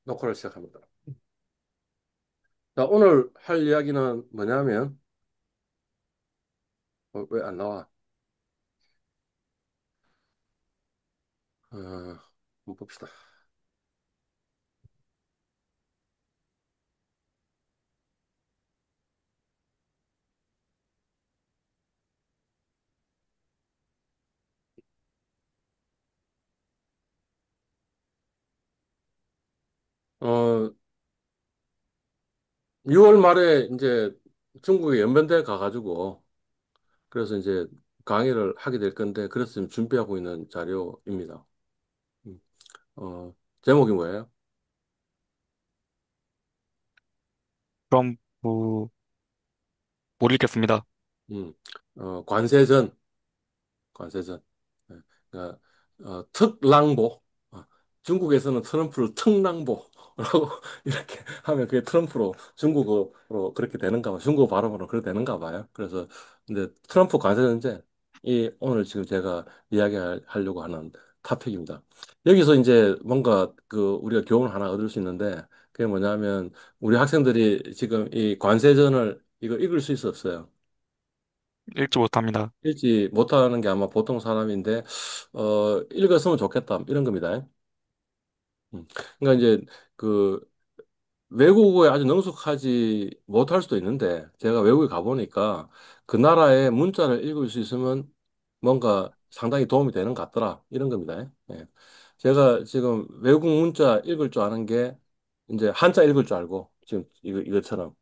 녹화를 시작합니다. 자, 오늘 할 이야기는 뭐냐면, 왜 안 나와? 한번 봅시다. 어, 6월 말에 이제 중국에 연변대 가가지고, 그래서 이제 강의를 하게 될 건데, 그래서 지금 준비하고 있는 자료입니다. 음, 제목이 뭐예요? 그럼 뭐, 못 읽겠습니다. 음, 관세전. 관세전. 예, 그러니까 특랑보. 어, 중국에서는 트럼프를 특랑보라고 이렇게 하면 그게 트럼프로 중국어로 그렇게 되는가 봐. 중국어 발음으로 그렇게 되는가 봐요. 그래서 근데 트럼프 관세전제 이 오늘 지금 제가 이야기하려고 하는 토픽입니다. 여기서 이제 뭔가 그 우리가 교훈을 하나 얻을 수 있는데 그게 뭐냐면 우리 학생들이 지금 이 관세전을 이거 읽을 수 있었어요. 읽지 못합니다. 읽지 못하는 게 아마 보통 사람인데, 읽었으면 좋겠다. 이런 겁니다. 그러니까 이제 그 외국어에 아주 능숙하지 못할 수도 있는데, 제가 외국에 가보니까 그 나라의 문자를 읽을 수 있으면 뭔가 상당히 도움이 되는 것 같더라. 이런 겁니다. 예. 제가 지금 외국 문자 읽을 줄 아는 게 이제 한자 읽을 줄 알고, 지금 이것처럼.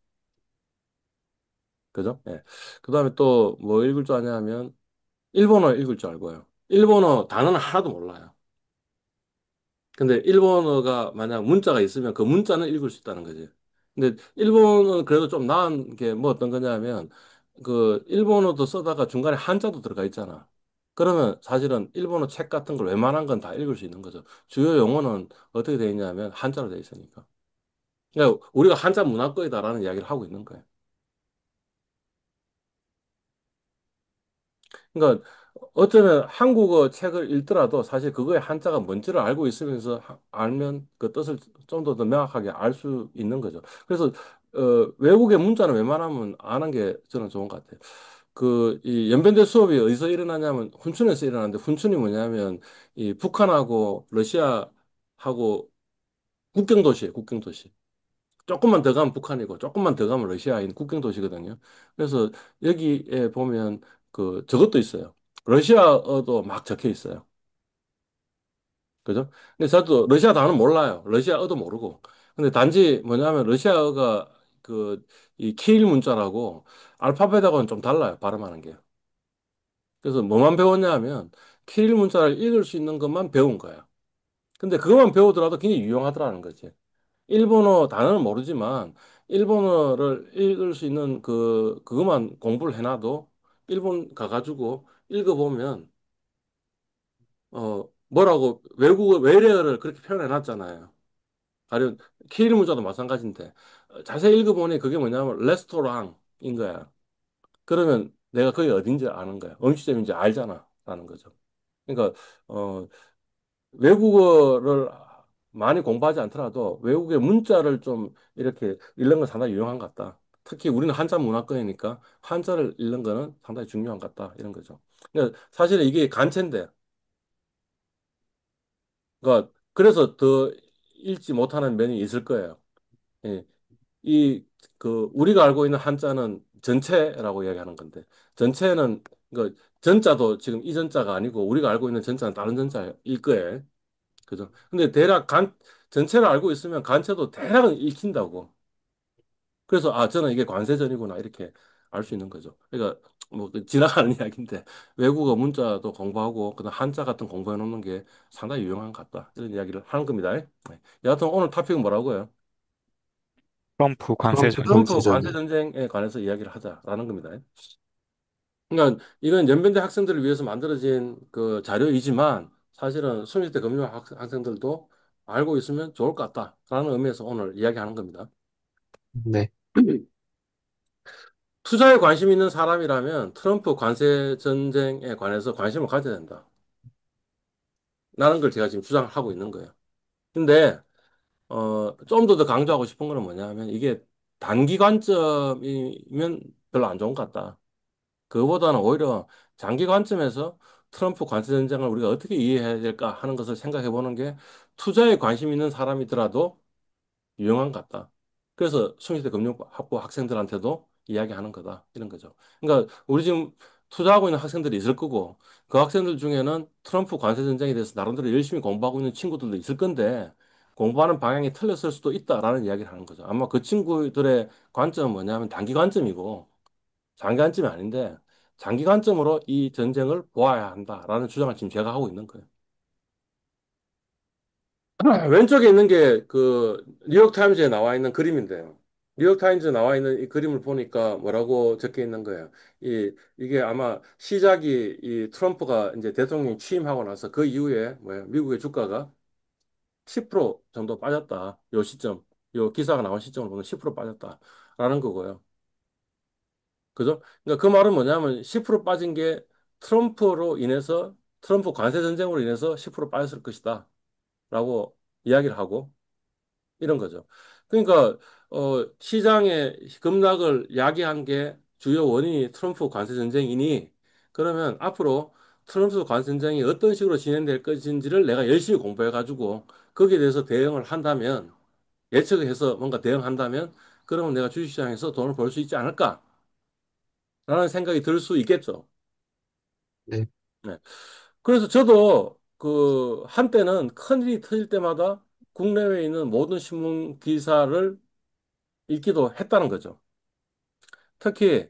그죠? 예. 그 다음에 또 뭐 읽을 줄 아냐 하면 일본어 읽을 줄 알고요. 일본어 단어는 하나도 몰라요. 근데 일본어가 만약 문자가 있으면 그 문자는 읽을 수 있다는 거지. 근데 일본어는 그래도 좀 나은 게 뭐 어떤 거냐면 그 일본어도 쓰다가 중간에 한자도 들어가 있잖아. 그러면 사실은 일본어 책 같은 걸 웬만한 건 다 읽을 수 있는 거죠. 주요 용어는 어떻게 돼 있냐면 한자로 돼 있으니까. 그러니까 우리가 한자 문화권이다라는 이야기를 하고 있는 거예요. 그러니까 어쩌면 한국어 책을 읽더라도 사실 그거의 한자가 뭔지를 알고 있으면서 알면 그 뜻을 좀 더 명확하게 알 수 있는 거죠. 그래서 외국의 문자는 웬만하면 아는 게 저는 좋은 것 같아요. 그 이 연변대 수업이 어디서 일어나냐면 훈춘에서 일어나는데 훈춘이 뭐냐면 이 북한하고 러시아하고 국경 도시예요. 국경 도시. 조금만 더 가면 북한이고 조금만 더 가면 러시아인 국경 도시거든요. 그래서 여기에 보면 그 저것도 있어요. 러시아어도 막 적혀 있어요. 그죠? 근데 저도 러시아 단어는 몰라요. 러시아어도 모르고. 근데 단지 뭐냐면 러시아어가 그 이 키릴 문자라고 알파벳하고는 좀 달라요. 발음하는 게. 그래서 뭐만 배웠냐 하면 키릴 문자를 읽을 수 있는 것만 배운 거예요. 근데 그것만 배우더라도 굉장히 유용하더라는 거지. 일본어 단어는 모르지만 일본어를 읽을 수 있는 그것만 공부를 해놔도 일본 가가지고 읽어보면 뭐라고 외국어 외래어를 그렇게 표현해놨잖아요. 가령 키릴 문자도 마찬가지인데 자세히 읽어보니 그게 뭐냐면 레스토랑인 거야. 그러면 내가 그게 어딘지 아는 거야. 음식점인지 알잖아. 라는 거죠. 그러니까 어, 외국어를 많이 공부하지 않더라도 외국의 문자를 좀 이렇게 읽는 건 상당히 유용한 것 같다. 특히 우리는 한자 문화권이니까 한자를 읽는 거는 상당히 중요한 것 같다. 이런 거죠. 그러니까 사실은 이게 간체인데, 그러니까 그래서 더 읽지 못하는 면이 있을 거예요. 예. 이, 우리가 알고 있는 한자는 전체라고 이야기하는 건데, 전체는, 그, 전자도 지금 이 전자가 아니고, 우리가 알고 있는 전자는 다른 전자일 거예요. 그죠? 근데 대략 전체를 알고 있으면 간체도 대략은 읽힌다고. 그래서, 아, 저는 이게 관세전이구나, 이렇게 알 수 있는 거죠. 그러니까, 뭐, 지나가는 이야기인데, 외국어 문자도 공부하고, 그다음 한자 같은 공부해 놓는 게 상당히 유용한 것 같다. 이런 이야기를 하는 겁니다. 네. 여하튼 오늘 토픽은 뭐라고요? 트럼프 트럼프 관세전. 트럼프 관세 전쟁에 관해서 이야기를 하자라는 겁니다. 그러니까 이건 연변대 학생들을 위해서 만들어진 그 자료이지만 사실은 20대 금융 학생들도 알고 있으면 좋을 것 같다라는 의미에서 오늘 이야기하는 겁니다. 네. 투자에 관심 있는 사람이라면 트럼프 관세 전쟁에 관해서 관심을 가져야 된다. 라는 걸 제가 지금 주장하고 있는 거예요. 근데 좀 더 강조하고 싶은 거는 뭐냐 하면 이게 단기 관점이면 별로 안 좋은 것 같다. 그거보다는 오히려 장기 관점에서 트럼프 관세 전쟁을 우리가 어떻게 이해해야 될까 하는 것을 생각해 보는 게 투자에 관심 있는 사람이더라도 유용한 것 같다. 그래서 수미대 금융학부 학생들한테도 이야기하는 거다. 이런 거죠. 그러니까 우리 지금 투자하고 있는 학생들이 있을 거고 그 학생들 중에는 트럼프 관세 전쟁에 대해서 나름대로 열심히 공부하고 있는 친구들도 있을 건데 공부하는 방향이 틀렸을 수도 있다라는 이야기를 하는 거죠. 아마 그 친구들의 관점은 뭐냐면 단기 관점이고 장기 관점이 아닌데 장기 관점으로 이 전쟁을 보아야 한다라는 주장을 지금 제가 하고 있는 거예요. 왼쪽에 있는 게 그 뉴욕타임즈에 나와 있는 그림인데요. 뉴욕타임즈에 나와 있는 이 그림을 보니까 뭐라고 적혀 있는 거예요. 이게 아마 시작이 이 트럼프가 이제 대통령 취임하고 나서 그 이후에 뭐야 미국의 주가가 10% 정도 빠졌다. 요 시점, 요 기사가 나온 시점을 보면 10% 빠졌다라는 거고요. 그죠? 그러니까 그 말은 뭐냐면 10% 빠진 게 트럼프로 인해서 트럼프 관세 전쟁으로 인해서 10% 빠졌을 것이다. 라고 이야기를 하고 이런 거죠. 그러니까 시장의 급락을 야기한 게 주요 원인이 트럼프 관세 전쟁이니 그러면 앞으로 트럼프 관세 전쟁이 어떤 식으로 진행될 것인지를 내가 열심히 공부해 가지고 거기에 대해서 대응을 한다면 예측해서 뭔가 대응한다면 그러면 내가 주식시장에서 돈을 벌 수 있지 않을까라는 생각이 들 수 있겠죠. 네. 네. 그래서 저도 그 한때는 큰일이 터질 때마다 국내외에 있는 모든 신문 기사를 읽기도 했다는 거죠. 특히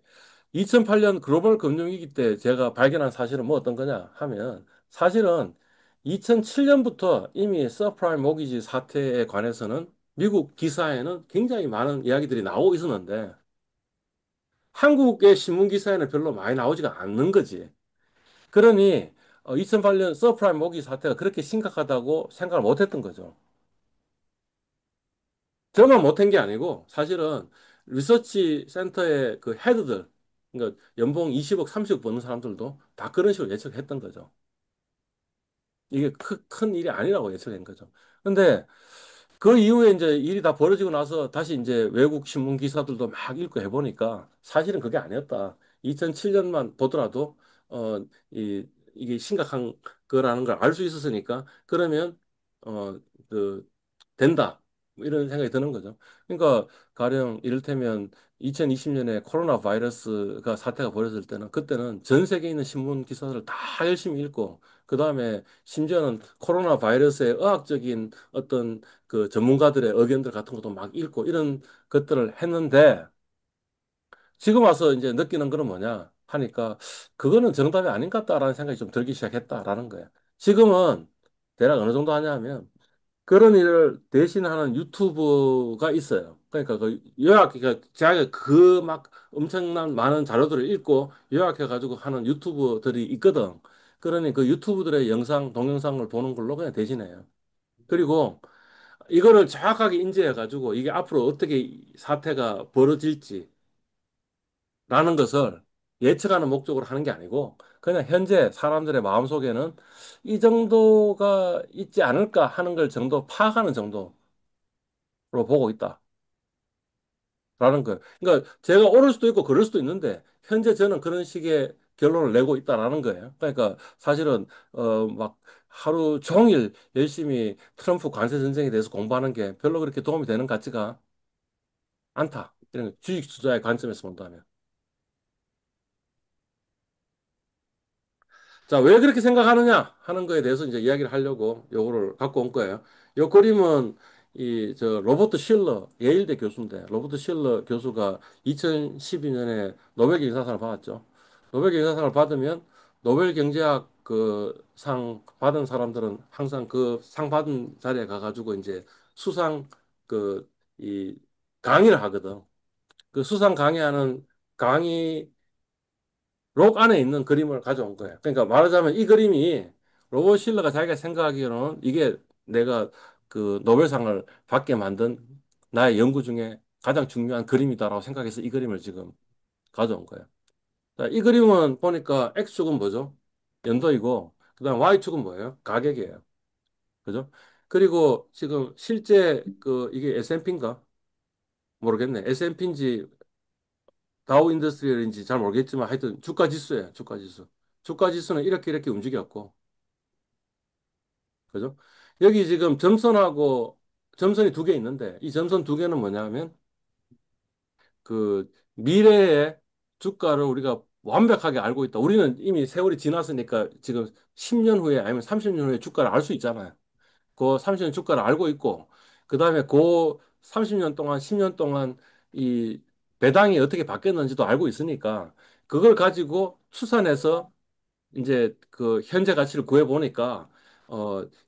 2008년 글로벌 금융위기 때 제가 발견한 사실은 뭐 어떤 거냐 하면 사실은 2007년부터 이미 서프라임 모기지 사태에 관해서는 미국 기사에는 굉장히 많은 이야기들이 나오고 있었는데 한국의 신문 기사에는 별로 많이 나오지가 않는 거지. 그러니 2008년 서프라임 모기지 사태가 그렇게 심각하다고 생각을 못 했던 거죠. 저만 못한 게 아니고 사실은 리서치 센터의 그 헤드들, 그러니까 연봉 20억, 30억 버는 사람들도 다 그런 식으로 예측했던 거죠. 이게 큰 일이 아니라고 예측한 거죠. 근데 그 이후에 이제 일이 다 벌어지고 나서 다시 이제 외국 신문 기사들도 막 읽고 해보니까 사실은 그게 아니었다. 2007년만 보더라도 어, 이게 심각한 거라는 걸 알 수 있었으니까 그러면 어, 그 된다. 뭐 이런 생각이 드는 거죠. 그러니까 가령 이를테면 2020년에 코로나 바이러스가 사태가 벌어질 때는 그때는 전 세계에 있는 신문 기사들을 다 열심히 읽고 그다음에 심지어는 코로나 바이러스의 의학적인 어떤 그 전문가들의 의견들 같은 것도 막 읽고 이런 것들을 했는데 지금 와서 이제 느끼는 거는 뭐냐 하니까 그거는 정답이 아닌 것 같다라는 생각이 좀 들기 시작했다라는 거예요. 지금은 대략 어느 정도 하냐면 그런 일을 대신하는 유튜브가 있어요. 그러니까 그 요약, 그러니까 자기가 그 막 엄청난 많은 자료들을 읽고 요약해가지고 하는 유튜브들이 있거든. 그러니 그 유튜브들의 영상, 동영상을 보는 걸로 그냥 대신해요. 그리고 이거를 정확하게 인지해가지고 이게 앞으로 어떻게 이 사태가 벌어질지라는 것을 예측하는 목적으로 하는 게 아니고 그냥 현재 사람들의 마음속에는 이 정도가 있지 않을까 하는 걸 정도 파악하는 정도로 보고 있다. 라는 거예요. 그러니까 제가 옳을 수도 있고 그럴 수도 있는데 현재 저는 그런 식의 결론을 내고 있다라는 거예요. 그러니까 사실은 막 하루 종일 열심히 트럼프 관세 전쟁에 대해서 공부하는 게 별로 그렇게 도움이 되는 것 같지가 않다. 이런 주식 투자의 관점에서 본다면. 자, 왜 그렇게 생각하느냐 하는 거에 대해서 이제 이야기를 하려고 요거를 갖고 온 거예요. 요 그림은 저 로버트 실러 예일대 교수인데 로버트 실러 교수가 2012년에 노벨 경제상을 받았죠. 노벨 경제상을 받으면 노벨 경제학 그 상 받은 사람들은 항상 그 상 받은 자리에 가가지고 이제 수상 그 이 강의를 하거든. 그 수상 강의하는 강의 록 안에 있는 그림을 가져온 거예요. 그러니까 말하자면 이 그림이 로봇 실러가 자기가 생각하기로는 이게 내가 그 노벨상을 받게 만든 나의 연구 중에 가장 중요한 그림이다라고 생각해서 이 그림을 지금 가져온 거예요. 자, 이 그림은 보니까 X축은 뭐죠? 연도이고, 그다음 Y축은 뭐예요? 가격이에요. 그죠? 그리고 지금 실제 그 이게 S&P인가 모르겠네. S&P인지 다우 인더스트리얼인지 잘 모르겠지만 하여튼 주가 지수예요. 주가 지수. 주가 지수는 이렇게 움직였고, 그죠? 여기 지금 점선하고 점선이 두 개 있는데 이 점선 두 개는 뭐냐면 그 미래의 주가를 우리가 완벽하게 알고 있다. 우리는 이미 세월이 지났으니까 지금 10년 후에 아니면 30년 후에 주가를 알 수 있잖아요. 그 30년 주가를 알고 있고, 그 다음에 그 30년 동안, 10년 동안 이 배당이 어떻게 바뀌었는지도 알고 있으니까 그걸 가지고 추산해서 이제 그 현재 가치를 구해 보니까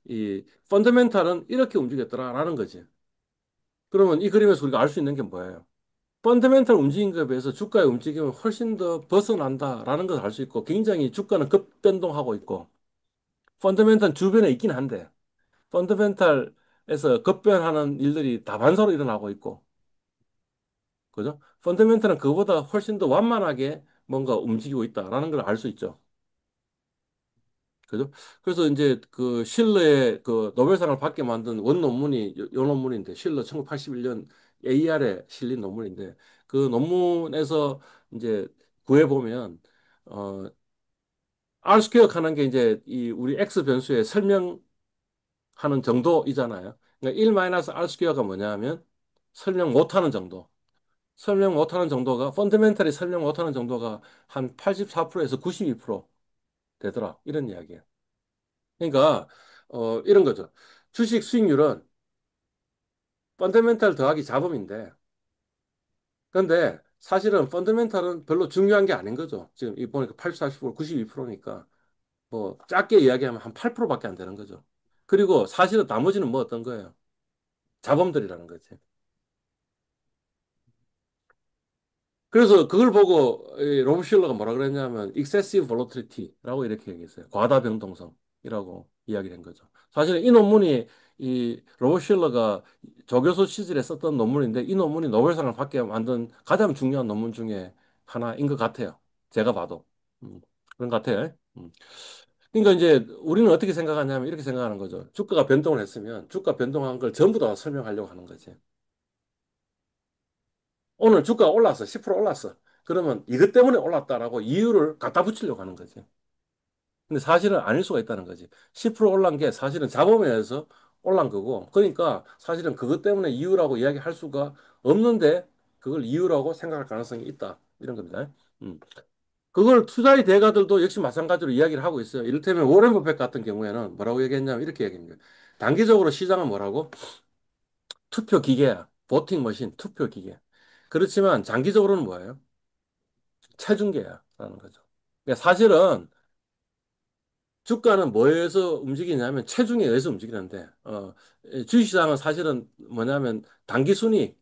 이 펀더멘탈은 이렇게 움직였더라라는 거지. 그러면 이 그림에서 우리가 알 수 있는 게 뭐예요? 펀더멘탈 움직인 것에 비해서 주가의 움직임은 훨씬 더 벗어난다라는 것을 알 수 있고 굉장히 주가는 급변동하고 있고 펀더멘탈 주변에 있긴 한데 펀더멘탈에서 급변하는 일들이 다반사로 일어나고 있고 그죠? 펀더멘탈은 그보다 훨씬 더 완만하게 뭔가 움직이고 있다라는 걸 알 수 있죠. 그죠? 그래서 이제 그 실러의 그 노벨상을 받게 만든 원 논문이 요 논문인데 실러 1981년 AR에 실린 논문인데 그 논문에서 이제 구해 보면 어 R 스퀘어 하는 게 이제 이 우리 X 변수의 설명하는 정도이잖아요. 그러니까 1 마이너스 R 스퀘어가 뭐냐면 설명 못하는 정도. 설명 못하는 정도가 펀더멘털이 설명 못하는 정도가 한 84%에서 92% 되더라. 이런 이야기예요. 그러니까 이런 거죠. 주식 수익률은 펀더멘탈 더하기 자본인데, 근데 사실은 펀더멘탈은 별로 중요한 게 아닌 거죠. 지금 이 보니까 80, 40%, 92%니까 뭐 작게 이야기하면 한 8%밖에 안 되는 거죠. 그리고 사실은 나머지는 뭐 어떤 거예요? 자본들이라는 거지. 그래서 그걸 보고 이 로브 실러가 뭐라 그랬냐면 excessive volatility라고 이렇게 얘기했어요. 과다 변동성이라고 이야기된 거죠. 사실은 이 논문이 이 로브 실러가 조교수 시절에 썼던 논문인데 이 논문이 노벨상을 받게 만든 가장 중요한 논문 중에 하나인 것 같아요. 제가 봐도. 음, 그런 것 같아요. 그러니까 이제 우리는 어떻게 생각하냐면 이렇게 생각하는 거죠. 주가가 변동을 했으면 주가 변동한 걸 전부 다 설명하려고 하는 거지. 오늘 주가가 올랐어. 10% 올랐어. 그러면 이것 때문에 올랐다라고 이유를 갖다 붙이려고 하는 거지. 근데 사실은 아닐 수가 있다는 거지. 10% 올란 게 사실은 잡음에 의해서 올란 거고. 그러니까 사실은 그것 때문에 이유라고 이야기할 수가 없는데 그걸 이유라고 생각할 가능성이 있다. 이런 겁니다. 음. 그걸 투자의 대가들도 역시 마찬가지로 이야기를 하고 있어요. 이를테면 워렌 버핏 같은 경우에는 뭐라고 얘기했냐면 이렇게 얘기합니다. 단기적으로 시장은 뭐라고? 투표 기계야. 보팅 머신, 투표 기계. 그렇지만 장기적으로는 뭐예요? 체중계야라는 거죠. 그러니까 사실은 주가는 뭐에 의해서 움직이냐면 체중에 의해서 움직이는데 이 주식시장은 사실은 뭐냐면 단기 순위,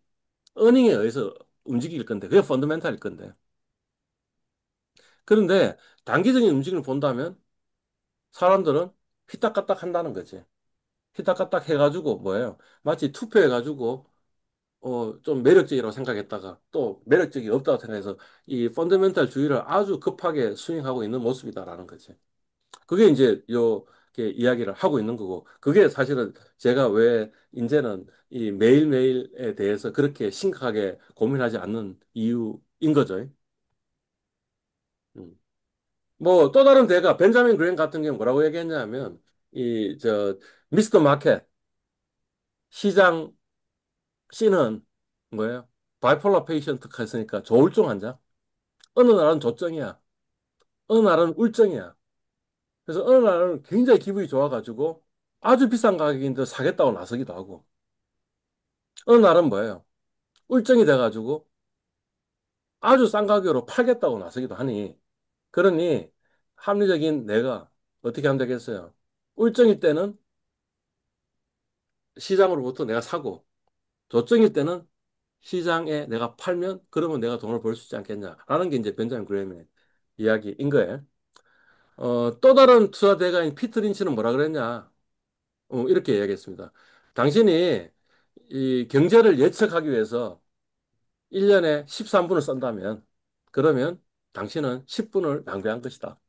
어닝에 의해서 움직일 건데 그게 펀더멘탈일 건데 그런데 단기적인 움직임을 본다면 사람들은 휘딱까딱 한다는 거지. 휘딱까딱 해가지고 뭐예요? 마치 투표해가지고 좀 매력적이라고 생각했다가 또 매력적이 없다고 생각해서 이 펀더멘탈 주의를 아주 급하게 스윙하고 있는 모습이다라는 거지. 그게 이제 요게 이야기를 하고 있는 거고 그게 사실은 제가 왜 이제는 이 매일매일에 대해서 그렇게 심각하게 고민하지 않는 이유인 거죠. 음. 뭐 또 다른 대가 벤자민 그레인 같은 경우 뭐라고 얘기했냐면 이 저 미스터 마켓 시장 C는 뭐예요? 바이폴라 페이션트가 있으니까 조울증 환자. 어느 날은 조증이야. 어느 날은 울증이야. 그래서 어느 날은 굉장히 기분이 좋아가지고 아주 비싼 가격인데 사겠다고 나서기도 하고 어느 날은 뭐예요? 울증이 돼가지고 아주 싼 가격으로 팔겠다고 나서기도 하니 그러니 합리적인 내가 어떻게 하면 되겠어요? 울증일 때는 시장으로부터 내가 사고 조증일 때는 시장에 내가 팔면 그러면 내가 돈을 벌 수 있지 않겠냐라는 게 이제 벤자민 그레임의 이야기인 거예요. 또 다른 투자 대가인 피트 린치는 뭐라 그랬냐? 이렇게 이야기했습니다. 당신이 이 경제를 예측하기 위해서 1년에 13분을 쓴다면, 그러면 당신은 10분을 낭비한 것이다.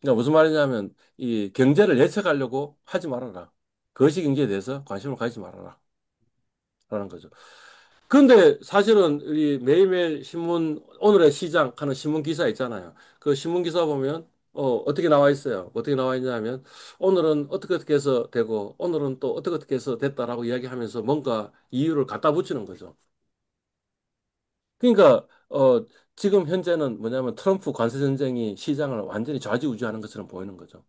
그러니까 무슨 말이냐면, 이 경제를 예측하려고 하지 말아라. 거시 경제에 대해서 관심을 가지지 말아라. 라는 거죠. 그런데 사실은 우리 매일매일 신문, 오늘의 시장 하는 신문 기사 있잖아요. 그 신문 기사 보면, 어떻게 나와 있어요? 어떻게 나와 있냐면, 오늘은 어떻게 어떻게 해서 되고, 오늘은 또 어떻게 어떻게 해서 됐다라고 이야기하면서 뭔가 이유를 갖다 붙이는 거죠. 그러니까, 지금 현재는 뭐냐면 트럼프 관세 전쟁이 시장을 완전히 좌지우지하는 것처럼 보이는 거죠.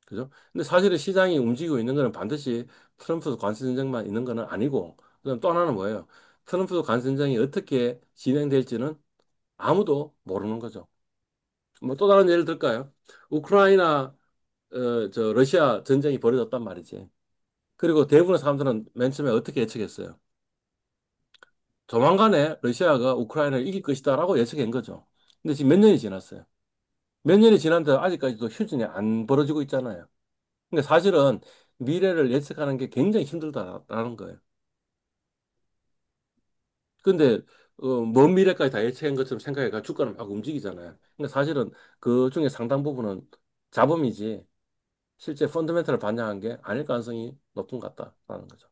그죠? 근데 사실은 시장이 움직이고 있는 거는 반드시 트럼프 관세 전쟁만 있는 거는 아니고, 그다음 또 하나는 뭐예요? 트럼프 관세 전쟁이 어떻게 진행될지는 아무도 모르는 거죠. 뭐 또 다른 예를 들까요? 우크라이나, 러시아 전쟁이 벌어졌단 말이지. 그리고 대부분의 사람들은 맨 처음에 어떻게 예측했어요? 조만간에 러시아가 우크라이나를 이길 것이다라고 예측한 거죠. 근데 지금 몇 년이 지났어요. 몇 년이 지났는데 아직까지도 휴전이 안 벌어지고 있잖아요. 그러니까 사실은 미래를 예측하는 게 굉장히 힘들다라는 거예요. 근데 먼 미래까지 다 예측한 것처럼 생각해가 주가는 막 움직이잖아요. 근데 사실은 그 중에 상당 부분은 잡음이지 실제 펀더멘털을 반영한 게 아닐 가능성이 높은 것 같다라는 거죠.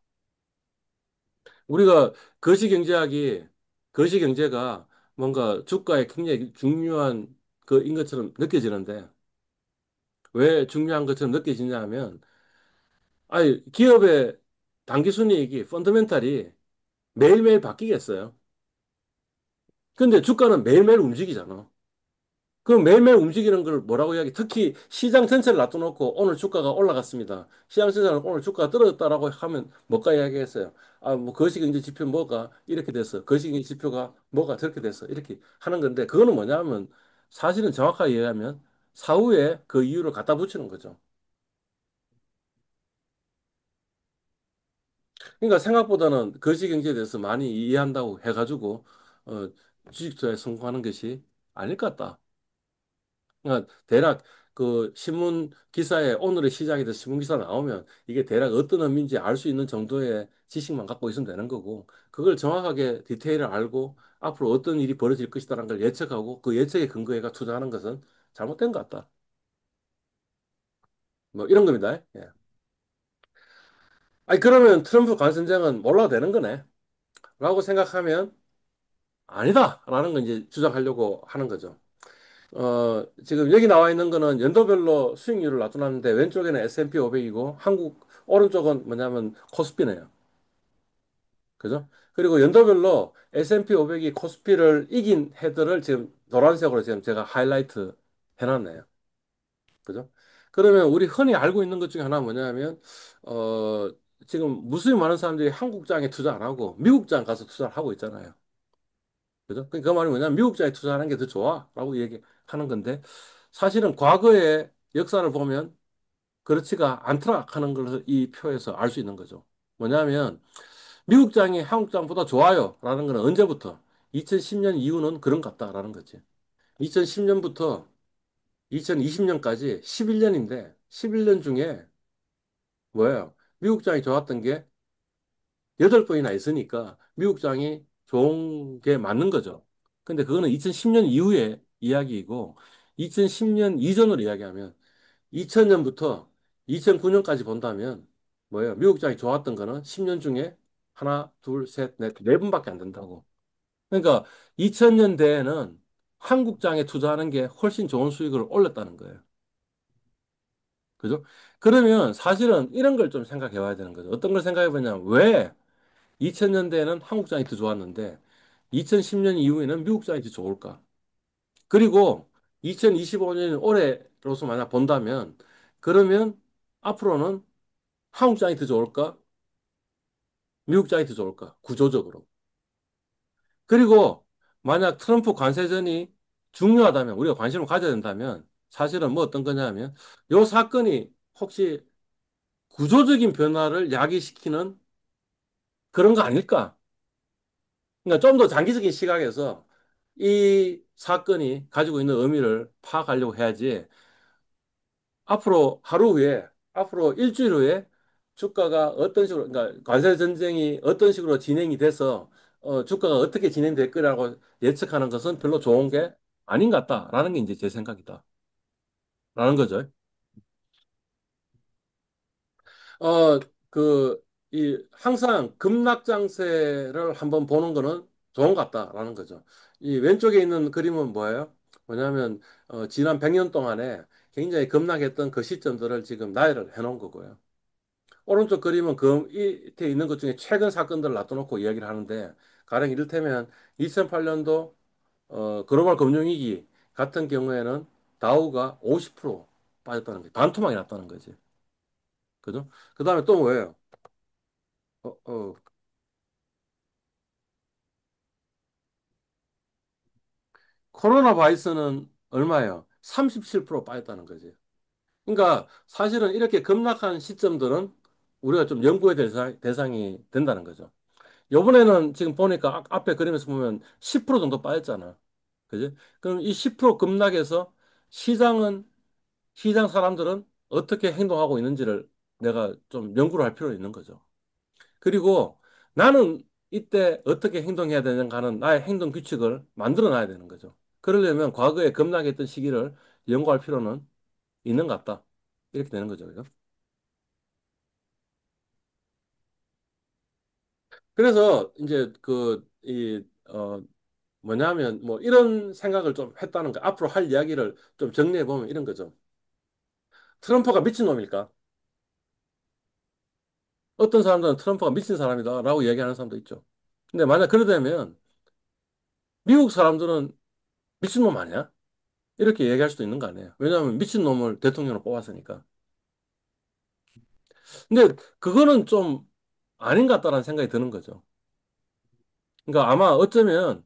우리가 거시경제학이 거시경제가 뭔가 주가에 굉장히 중요한 그인 것처럼 느껴지는데 왜 중요한 것처럼 느껴지냐 하면 아니 기업의 당기순이익이 펀더멘탈이 매일매일 바뀌겠어요. 근데 주가는 매일매일 움직이잖아. 그럼 매일매일 움직이는 걸 뭐라고 이야기? 특히 시장 전체를 놔둬놓고 오늘 주가가 올라갔습니다. 시장 전체는 오늘 주가가 떨어졌다라고 하면 뭐가 이야기했어요? 아, 뭐 거시경제 지표 뭐가 이렇게 됐어. 거시경제 지표가 뭐가 저렇게 됐어. 이렇게 하는 건데 그거는 뭐냐면 사실은 정확하게 이해하면 사후에 그 이유를 갖다 붙이는 거죠. 그러니까 생각보다는 거시경제에 대해서 많이 이해한다고 해가지고 어, 주식 투자에 성공하는 것이 아닐 것 같다. 그러니까 대략 그 신문 기사에 오늘의 시장에 대해서 신문 기사 나오면 이게 대략 어떤 의미인지 알 수 있는 정도의 지식만 갖고 있으면 되는 거고 그걸 정확하게 디테일을 알고 앞으로 어떤 일이 벌어질 것이다라는 걸 예측하고 그 예측에 근거해가 투자하는 것은 잘못된 것 같다. 뭐 이런 겁니다. 예. 아니 그러면 트럼프 관선장은 몰라도 되는 거네. 라고 생각하면 아니다라는 건 이제 주장하려고 하는 거죠. 지금 여기 나와 있는 거는 연도별로 수익률을 나타났는데 왼쪽에는 S&P 500이고 한국 오른쪽은 뭐냐면 코스피네요. 그죠? 그리고 연도별로 S&P 500이 코스피를 이긴 해들을 지금 노란색으로 지금 제가 하이라이트 해놨네요. 그죠? 그러면 우리 흔히 알고 있는 것 중에 하나 뭐냐면 어, 지금 무수히 많은 사람들이 한국장에 투자 안 하고 미국장 가서 투자를 하고 있잖아요. 그죠? 그러니까 그 말이 뭐냐면 미국장에 투자하는 게 더 좋아라고 얘기하는 건데 사실은 과거의 역사를 보면 그렇지가 않더라 하는 걸 이 표에서 알 수 있는 거죠. 뭐냐면 미국장이 한국장보다 좋아요라는 건 언제부터? 2010년 이후는 그런 것 같다라는 거지. 2010년부터 2020년까지 11년인데 11년 중에 뭐예요? 미국장이 좋았던 게 8번이나 있으니까 미국장이 좋은 게 맞는 거죠. 근데 그거는 2010년 이후의 이야기이고 2010년 이전으로 이야기하면 2000년부터 2009년까지 본다면 뭐예요? 미국장이 좋았던 거는 10년 중에 하나, 둘, 셋, 넷, 네 번밖에 안 된다고. 그러니까 2000년대에는 한국장에 투자하는 게 훨씬 좋은 수익을 올렸다는 거예요. 그죠? 그러면 사실은 이런 걸 좀 생각해 봐야 되는 거죠. 어떤 걸 생각해 보냐면 왜 2000년대에는 한국장이 더 좋았는데 2010년 이후에는 미국장이 더 좋을까? 그리고 2025년 올해로서 만약 본다면 그러면 앞으로는 한국장이 더 좋을까? 미국장이 더 좋을까? 구조적으로. 그리고 만약 트럼프 관세전이 중요하다면 우리가 관심을 가져야 된다면 사실은 뭐 어떤 거냐면 요 사건이 혹시 구조적인 변화를 야기시키는 그런 거 아닐까? 그러니까 좀 더 장기적인 시각에서 이 사건이 가지고 있는 의미를 파악하려고 해야지 앞으로 하루 후에, 앞으로 일주일 후에 주가가 어떤 식으로, 그러니까 관세 전쟁이 어떤 식으로 진행이 돼서 주가가 어떻게 진행될 거라고 예측하는 것은 별로 좋은 게 아닌 것 같다라는 게 이제 제 생각이다. 라는 거죠. 어, 항상 급락장세를 한번 보는 거는 좋은 것 같다라는 거죠. 이 왼쪽에 있는 그림은 뭐예요? 뭐냐면, 지난 100년 동안에 굉장히 급락했던 그 시점들을 지금 나열을 해놓은 거고요. 오른쪽 그림은 그 밑에 있는 것 중에 최근 사건들을 놔둬놓고 이야기를 하는데, 가령 이를테면 2008년도 글로벌 금융위기 같은 경우에는 다우가 50% 빠졌다는 거지. 반토막이 났다는 거지. 그죠? 그 다음에 또 뭐예요? 어, 어, 코로나 바이러스는 얼마예요? 37% 빠졌다는 거지. 그러니까 사실은 이렇게 급락한 시점들은 우리가 좀 연구의 대상이 된다는 거죠. 요번에는 지금 보니까 앞에 그림에서 보면 10% 정도 빠졌잖아. 그지? 그럼 이 10% 급락에서 시장은, 시장 사람들은 어떻게 행동하고 있는지를 내가 좀 연구를 할 필요가 있는 거죠. 그리고 나는 이때 어떻게 행동해야 되는가 하는 나의 행동 규칙을 만들어 놔야 되는 거죠. 그러려면 과거에 급락했던 시기를 연구할 필요는 있는 것 같다. 이렇게 되는 거죠. 그죠? 그래서 이제 뭐냐면 뭐 이런 생각을 좀 했다는 거. 앞으로 할 이야기를 좀 정리해 보면 이런 거죠. 트럼프가 미친놈일까? 어떤 사람들은 트럼프가 미친 사람이다라고 얘기하는 사람도 있죠. 근데 만약 그러다면 미국 사람들은 미친놈 아니야? 이렇게 얘기할 수도 있는 거 아니에요. 왜냐하면 미친놈을 대통령으로 뽑았으니까. 근데 그거는 좀 아닌 것 같다라는 생각이 드는 거죠. 그러니까 아마 어쩌면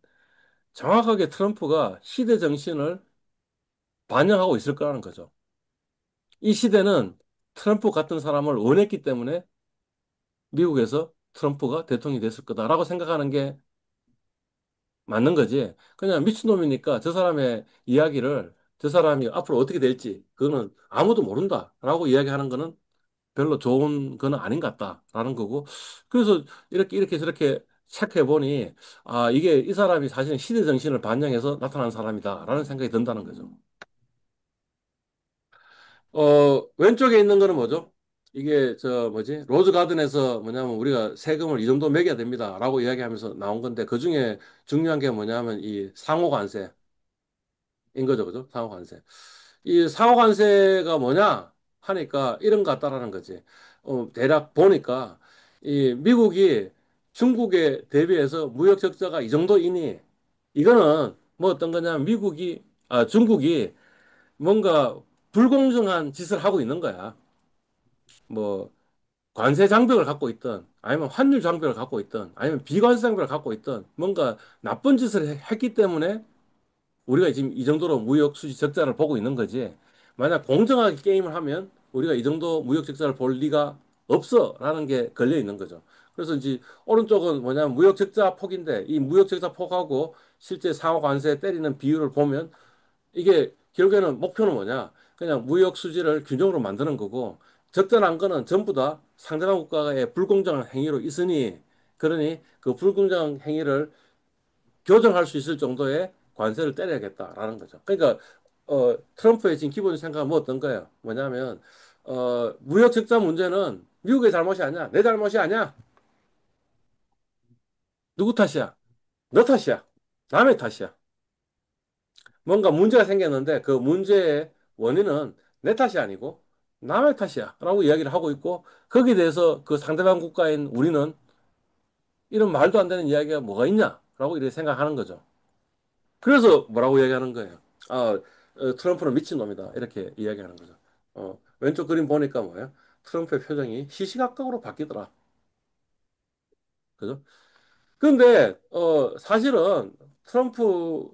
정확하게 트럼프가 시대 정신을 반영하고 있을 거라는 거죠. 이 시대는 트럼프 같은 사람을 원했기 때문에 미국에서 트럼프가 대통령이 됐을 거다라고 생각하는 게 맞는 거지. 그냥 미친놈이니까 저 사람의 이야기를 저 사람이 앞으로 어떻게 될지 그거는 아무도 모른다라고 이야기하는 거는 별로 좋은 건 아닌 것 같다라는 거고. 그래서 이렇게 저렇게 체크해 보니 아, 이게 이 사람이 사실은 시대 정신을 반영해서 나타난 사람이다라는 생각이 든다는 거죠. 왼쪽에 있는 거는 뭐죠? 이게 저 뭐지? 로즈 가든에서 뭐냐면 우리가 세금을 이 정도 매겨야 됩니다라고 이야기하면서 나온 건데 그중에 중요한 게 뭐냐면 이 상호관세. 인 거죠, 그죠? 상호관세. 이 상호관세가 뭐냐 하니까 이런 것 같다라는 거지. 대략 보니까 이 미국이 중국에 대비해서 무역 적자가 이 정도이니 이거는 뭐 어떤 거냐 중국이 뭔가 불공정한 짓을 하고 있는 거야. 뭐 관세 장벽을 갖고 있든 아니면 환율 장벽을 갖고 있든 아니면 비관세 장벽을 갖고 있든 뭔가 나쁜 짓을 했기 때문에 우리가 지금 이 정도로 무역 수지 적자를 보고 있는 거지. 만약 공정하게 게임을 하면 우리가 이 정도 무역 적자를 볼 리가 없어라는 게 걸려 있는 거죠. 그래서 이제 오른쪽은 뭐냐면 무역 적자 폭인데 이 무역 적자 폭하고 실제 상호 관세 때리는 비율을 보면 이게 결국에는 목표는 뭐냐? 그냥 무역 수지를 균형으로 만드는 거고 적자 난 거는 전부 다 상대방 국가의 불공정한 행위로 있으니 그러니 그 불공정한 행위를 교정할 수 있을 정도의 관세를 때려야겠다라는 거죠. 그러니까 트럼프의 지금 기본 생각은 뭐 어떤 거예요? 뭐냐면 무역 적자 문제는 미국의 잘못이 아니야. 내 잘못이 아니야. 누구 탓이야? 너 탓이야. 남의 탓이야. 뭔가 문제가 생겼는데 그 문제의 원인은 내 탓이 아니고 남의 탓이야. 라고 이야기를 하고 있고 거기에 대해서 그 상대방 국가인 우리는 이런 말도 안 되는 이야기가 뭐가 있냐? 라고 이렇게 생각하는 거죠. 그래서 뭐라고 이야기하는 거예요? 트럼프는 미친놈이다. 이렇게 이야기하는 거죠. 왼쪽 그림 보니까 뭐예요? 트럼프의 표정이 시시각각으로 바뀌더라. 그죠? 근데, 사실은 트럼프가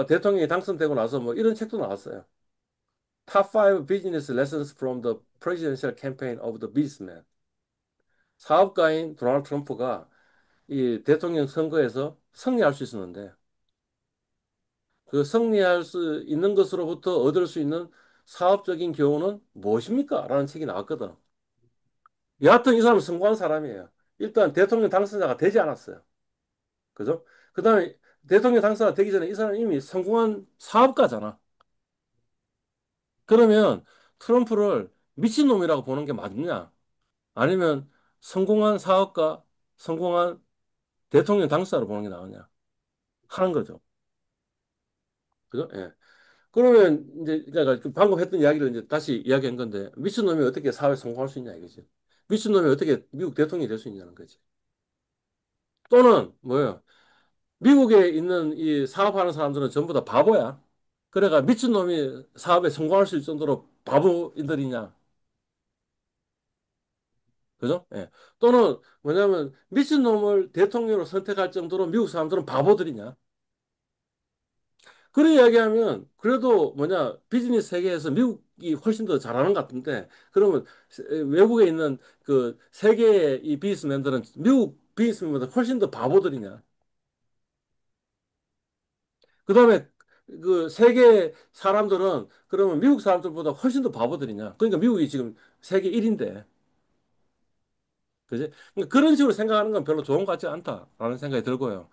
대통령이 당선되고 나서 뭐 이런 책도 나왔어요. Top 5 Business Lessons from the Presidential Campaign of the Businessman. 사업가인 도널드 트럼프가 이 대통령 선거에서 승리할 수 있었는데 그 승리할 수 있는 것으로부터 얻을 수 있는 사업적인 교훈은 무엇입니까? 라는 책이 나왔거든. 여하튼 이 사람은 성공한 사람이에요. 일단 대통령 당선자가 되지 않았어요. 그죠? 그 다음에 대통령 당선자 되기 전에 이 사람은 이미 성공한 사업가잖아. 그러면 트럼프를 미친놈이라고 보는 게 맞느냐? 아니면 성공한 사업가, 성공한 대통령 당사자로 보는 게 나으냐? 하는 거죠. 그죠? 예. 그러면 이제 그러니까 그 방금 했던 이야기를 이제 다시 이야기한 건데 미친놈이 어떻게 사회에 성공할 수 있냐 이거지. 미친놈이 어떻게 미국 대통령이 될 수 있냐는 거지. 또는 뭐예요? 미국에 있는 이 사업하는 사람들은 전부 다 바보야. 그래가 미친놈이 사업에 성공할 수 있을 정도로 바보인들이냐. 그죠? 예. 또는 뭐냐면 미친놈을 대통령으로 선택할 정도로 미국 사람들은 바보들이냐. 그런 이야기하면 그래도 뭐냐 비즈니스 세계에서 미국이 훨씬 더 잘하는 것 같은데 그러면 외국에 있는 그 세계의 이 비즈니스맨들은 미국 비즈니스맨보다 훨씬 더 바보들이냐. 그다음에 그 세계 사람들은 그러면 미국 사람들보다 훨씬 더 바보들이냐. 그러니까 미국이 지금 세계 1인데. 그지? 그러니까 그런 식으로 생각하는 건 별로 좋은 것 같지 않다라는 생각이 들고요.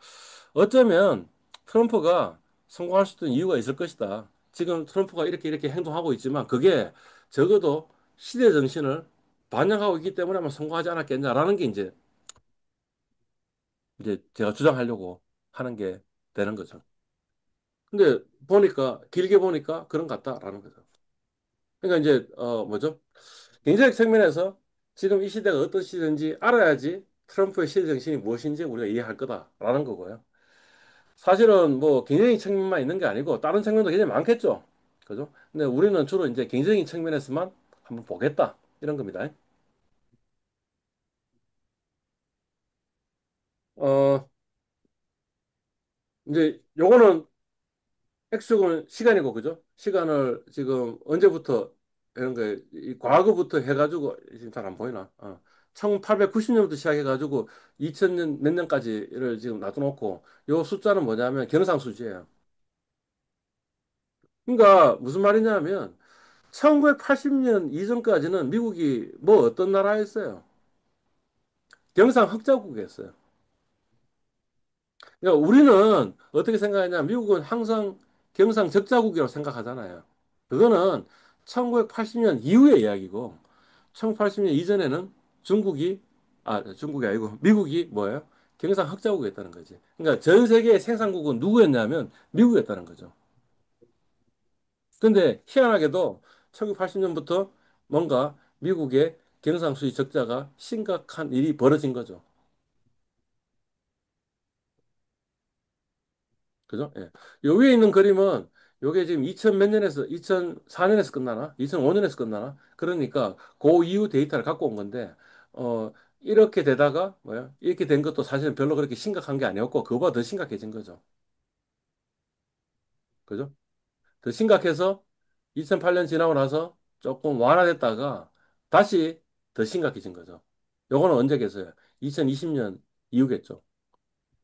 어쩌면 트럼프가 성공할 수 있는 이유가 있을 것이다. 지금 트럼프가 이렇게 행동하고 있지만 그게 적어도 시대 정신을 반영하고 있기 때문에 아마 성공하지 않았겠냐라는 게 이제 제가 주장하려고 하는 게 되는 거죠. 근데 보니까 길게 보니까 그런 것 같다라는 거죠. 그러니까 이제 뭐죠? 경제적 측면에서 지금 이 시대가 어떤 시대인지 알아야지 트럼프의 시대 정신이 무엇인지 우리가 이해할 거다라는 거고요. 사실은 뭐 경제적인 측면만 있는 게 아니고 다른 측면도 굉장히 많겠죠. 그죠? 근데 우리는 주로 이제 경제적인 측면에서만 한번 보겠다. 이런 겁니다. 어, 이제 요거는 X축은 시간이고, 그죠? 시간을 지금 언제부터 이런 거, 이 과거부터 해가지고, 지금 잘 안 보이나? 1890년부터 시작해가지고 2000년 몇 년까지를 지금 놔둬놓고, 요 숫자는 뭐냐면 경상수지예요. 그러니까 무슨 말이냐면, 1980년 이전까지는 미국이 뭐 어떤 나라였어요? 경상 흑자국이었어요. 그러니까 우리는 어떻게 생각하냐? 미국은 항상 경상 적자국이라고 생각하잖아요. 그거는 1980년 이후의 이야기고, 1980년 이전에는 중국이 아니고 미국이 뭐예요? 경상 흑자국이었다는 거지. 그러니까 전 세계의 생산국은 누구였냐면 미국이었다는 거죠. 근데 희한하게도 1980년부터 뭔가 미국의 경상수지 적자가 심각한 일이 벌어진 거죠. 그죠? 예. 요 위에 있는 그림은 요게 지금 2000 몇 년에서 2004년에서 끝나나? 2005년에서 끝나나? 그러니까 그 이후 데이터를 갖고 온 건데 이렇게 되다가 뭐야? 이렇게 된 것도 사실은 별로 그렇게 심각한 게 아니었고 그거보다 더 심각해진 거죠. 그죠? 더 심각해서 2008년 지나고 나서 조금 완화됐다가 다시 더 심각해진 거죠. 요거는 언제겠어요? 2020년 이후겠죠.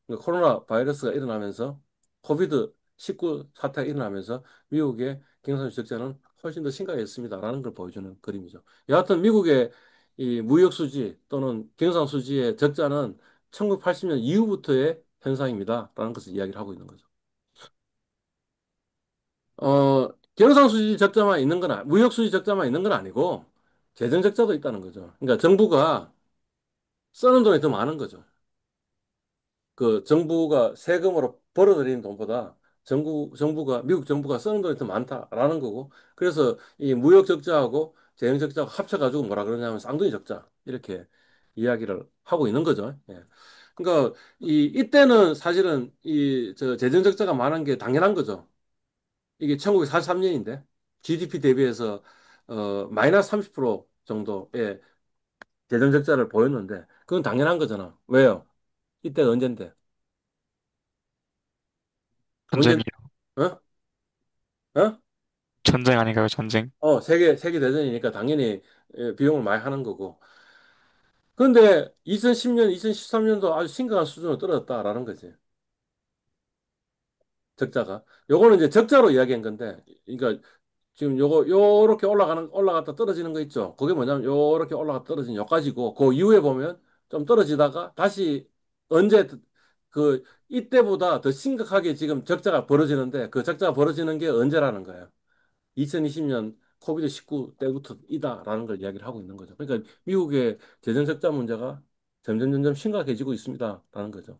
그러니까 코로나 바이러스가 일어나면서 코비드 19 사태가 일어나면서 미국의 경상수 적자는 훨씬 더 심각했습니다라는 걸 보여주는 그림이죠. 여하튼 미국의 이 무역 수지 또는 경상 수지의 적자는 1980년 이후부터의 현상입니다라는 것을 이야기를 하고 있는 거죠. 경상 수지 적자만 있는 건 무역 수지 적자만 있는 건 아니고 재정 적자도 있다는 거죠. 그러니까 정부가 쓰는 돈이 더 많은 거죠. 그 정부가 세금으로 벌어들이는 돈보다 미국 정부가 쓰는 돈이 더 많다라는 거고, 그래서 이 무역 적자하고 재정 적자하고 합쳐가지고 뭐라 그러냐면 쌍둥이 적자 이렇게 이야기를 하고 있는 거죠. 예. 그러니까 이때는 사실은 이 저 재정 적자가 많은 게 당연한 거죠. 이게 1943년인데 GDP 대비해서 마이너스 30% 정도의 재정 적자를 보였는데 그건 당연한 거잖아. 왜요? 이때가 언젠데? 언제? 전쟁이요. 어? 어? 전쟁 아닌가요, 전쟁? 세계 대전이니까 당연히 비용을 많이 하는 거고. 그런데 2010년, 2013년도 아주 심각한 수준으로 떨어졌다라는 거지. 적자가. 요거는 이제 적자로 이야기한 건데, 그러니까 지금 요렇게 올라갔다 떨어지는 거 있죠. 그게 뭐냐면 요렇게 올라갔다 떨어지는 요까지고, 그 이후에 보면 좀 떨어지다가 다시 언제 이때보다 더 심각하게 지금 적자가 벌어지는데, 그 적자가 벌어지는 게 언제라는 거예요. 2020년 코비드-19 때부터 이다라는 걸 이야기를 하고 있는 거죠. 그러니까 미국의 재정 적자 문제가 점점 심각해지고 있습니다라는 거죠.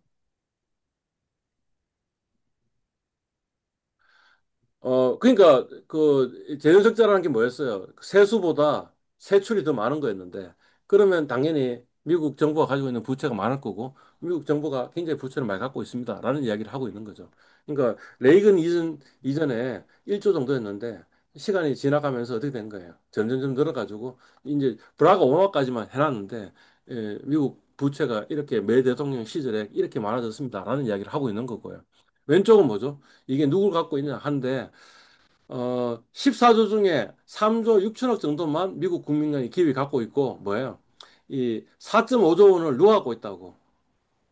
그러니까 그 재정 적자라는 게 뭐였어요? 세수보다 세출이 더 많은 거였는데 그러면 당연히 미국 정부가 가지고 있는 부채가 많을 거고 미국 정부가 굉장히 부채를 많이 갖고 있습니다라는 이야기를 하고 있는 거죠. 그러니까 레이건 이전에 1조 정도였는데 시간이 지나가면서 어떻게 된 거예요? 점점 늘어가지고 이제 브라크 오바마까지만 해놨는데 미국 부채가 이렇게 매 대통령 시절에 이렇게 많아졌습니다라는 이야기를 하고 있는 거고요. 왼쪽은 뭐죠? 이게 누굴 갖고 있냐 한데 14조 중에 3조 6천억 정도만 미국 국민이 기업이 갖고 있고 뭐예요? 이 4.5조 원을 누가 갖고 있다고?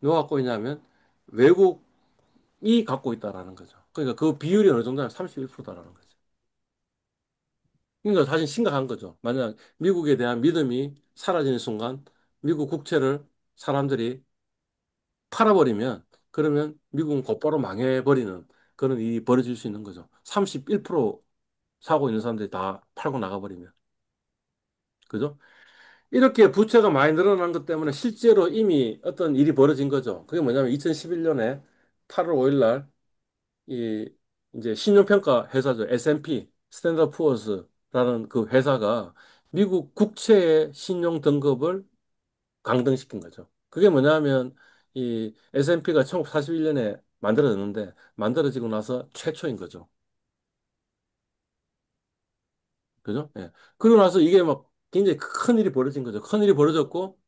누가 갖고 있냐면 외국이 갖고 있다라는 거죠. 그러니까 그 비율이 어느 정도냐면 31%다라는 거죠. 그러니까 사실 심각한 거죠. 만약 미국에 대한 믿음이 사라지는 순간 미국 국채를 사람들이 팔아버리면 그러면 미국은 곧바로 망해버리는 그런 일이 벌어질 수 있는 거죠. 31% 사고 있는 사람들이 다 팔고 나가버리면. 그죠? 이렇게 부채가 많이 늘어난 것 때문에 실제로 이미 어떤 일이 벌어진 거죠. 그게 뭐냐면 2011년에 8월 5일 날 이 이제 신용평가 회사죠. S&P 스탠더드 푸어스라는 그 회사가 미국 국채의 신용 등급을 강등시킨 거죠. 그게 뭐냐면 이 S&P가 1941년에 만들어졌는데 만들어지고 나서 최초인 거죠. 그죠? 예. 그러고 나서 이게 막 굉장히 큰 일이 벌어진 거죠. 큰 일이 벌어졌고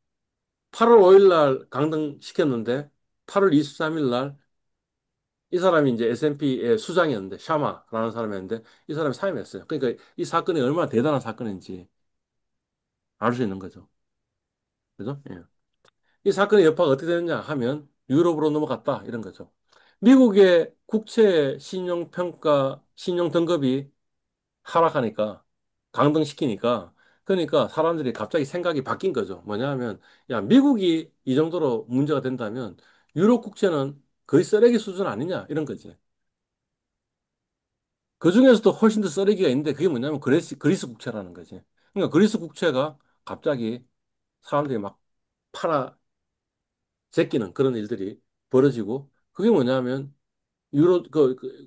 8월 5일 날 강등시켰는데 8월 23일 날 이 사람이 이제 S&P의 수장이었는데 샤마라는 사람이었는데 이 사람이 사임했어요. 그러니까 이 사건이 얼마나 대단한 사건인지 알 수 있는 거죠. 그죠? 예. 이 사건의 여파가 어떻게 되느냐 하면 유럽으로 넘어갔다 이런 거죠. 미국의 국채 신용평가 신용 등급이 하락하니까 강등시키니까 그러니까 사람들이 갑자기 생각이 바뀐 거죠. 뭐냐 하면 야 미국이 이 정도로 문제가 된다면 유럽 국채는 거의 쓰레기 수준 아니냐 이런 거지. 그 중에서도 훨씬 더 쓰레기가 있는데 그게 뭐냐면 그리스 국채라는 거지. 그러니까 그리스 국채가 갑자기 사람들이 막 팔아 제끼는 그런 일들이 벌어지고 그게 뭐냐면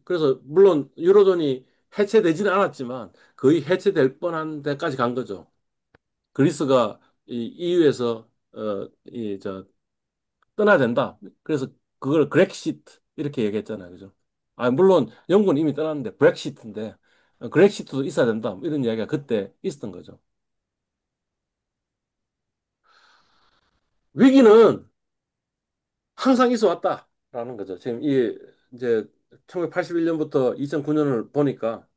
그래서 물론 유로존이 해체되지는 않았지만 거의 해체될 뻔한 데까지 간 거죠. 그리스가 이 EU에서 저 떠나야 된다. 그래서 그걸 그렉시트 이렇게 얘기했잖아요. 그죠? 아, 물론 영국은 이미 떠났는데 브렉시트인데 그렉시트도 있어야 된다. 뭐 이런 이야기가 그때 있었던 거죠. 위기는 항상 있어 왔다라는 거죠. 지금 이 이제 1981년부터 2009년을 보니까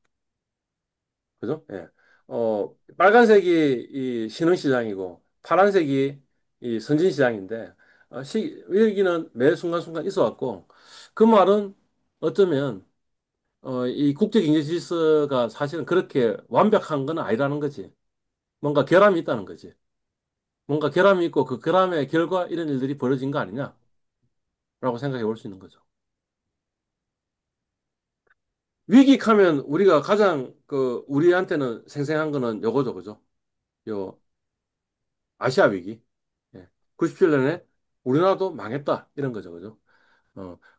그죠? 예. 빨간색이 이 신흥시장이고 파란색이 이 선진시장인데 위기는 매 순간순간 있어 왔고 그 말은 어쩌면 이 국제경제 질서가 사실은 그렇게 완벽한 건 아니라는 거지. 뭔가 결함이 있다는 거지. 뭔가 결함이 있고 그 결함의 결과 이런 일들이 벌어진 거 아니냐라고 생각해 볼 수 있는 거죠. 위기하면 우리가 가장 그 우리한테는 생생한 거는 요거죠, 그죠? 요 아시아 위기. 예. 97년에 우리나라도 망했다 이런 거죠, 그죠?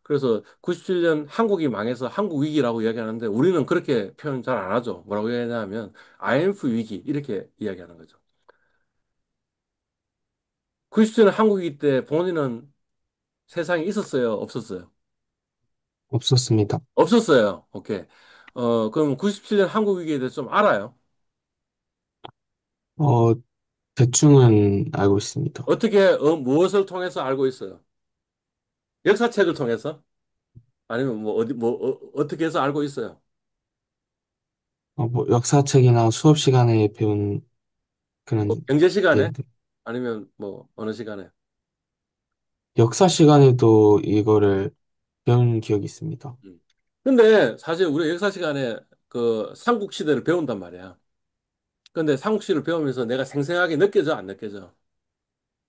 그래서 97년 한국이 망해서 한국 위기라고 이야기하는데 우리는 그렇게 표현 잘 안 하죠. 뭐라고 이야기하냐면 IMF 위기 이렇게 이야기하는 거죠. 90년에 한국 위기 때 본인은 세상에 있었어요, 없었어요? 없었습니다. 없었어요. 오케이. 그럼 97년 한국 위기에 대해서 좀 알아요? 어, 대충은 알고 있습니다. 어떻게 무엇을 통해서 알고 있어요? 역사책을 통해서? 아니면 뭐 어디 어떻게 해서 알고 있어요? 뭐 역사책이나 수업 시간에 배운 그런 경제 시간에? 내용들. 아니면 뭐 어느 시간에? 역사 시간에도 이거를 배운 기억이 있습니다. 음. 근데 사실 우리 역사 시간에 그 삼국시대를 배운단 말이야. 근데 삼국시를 배우면서 내가 생생하게 느껴져, 안 느껴져?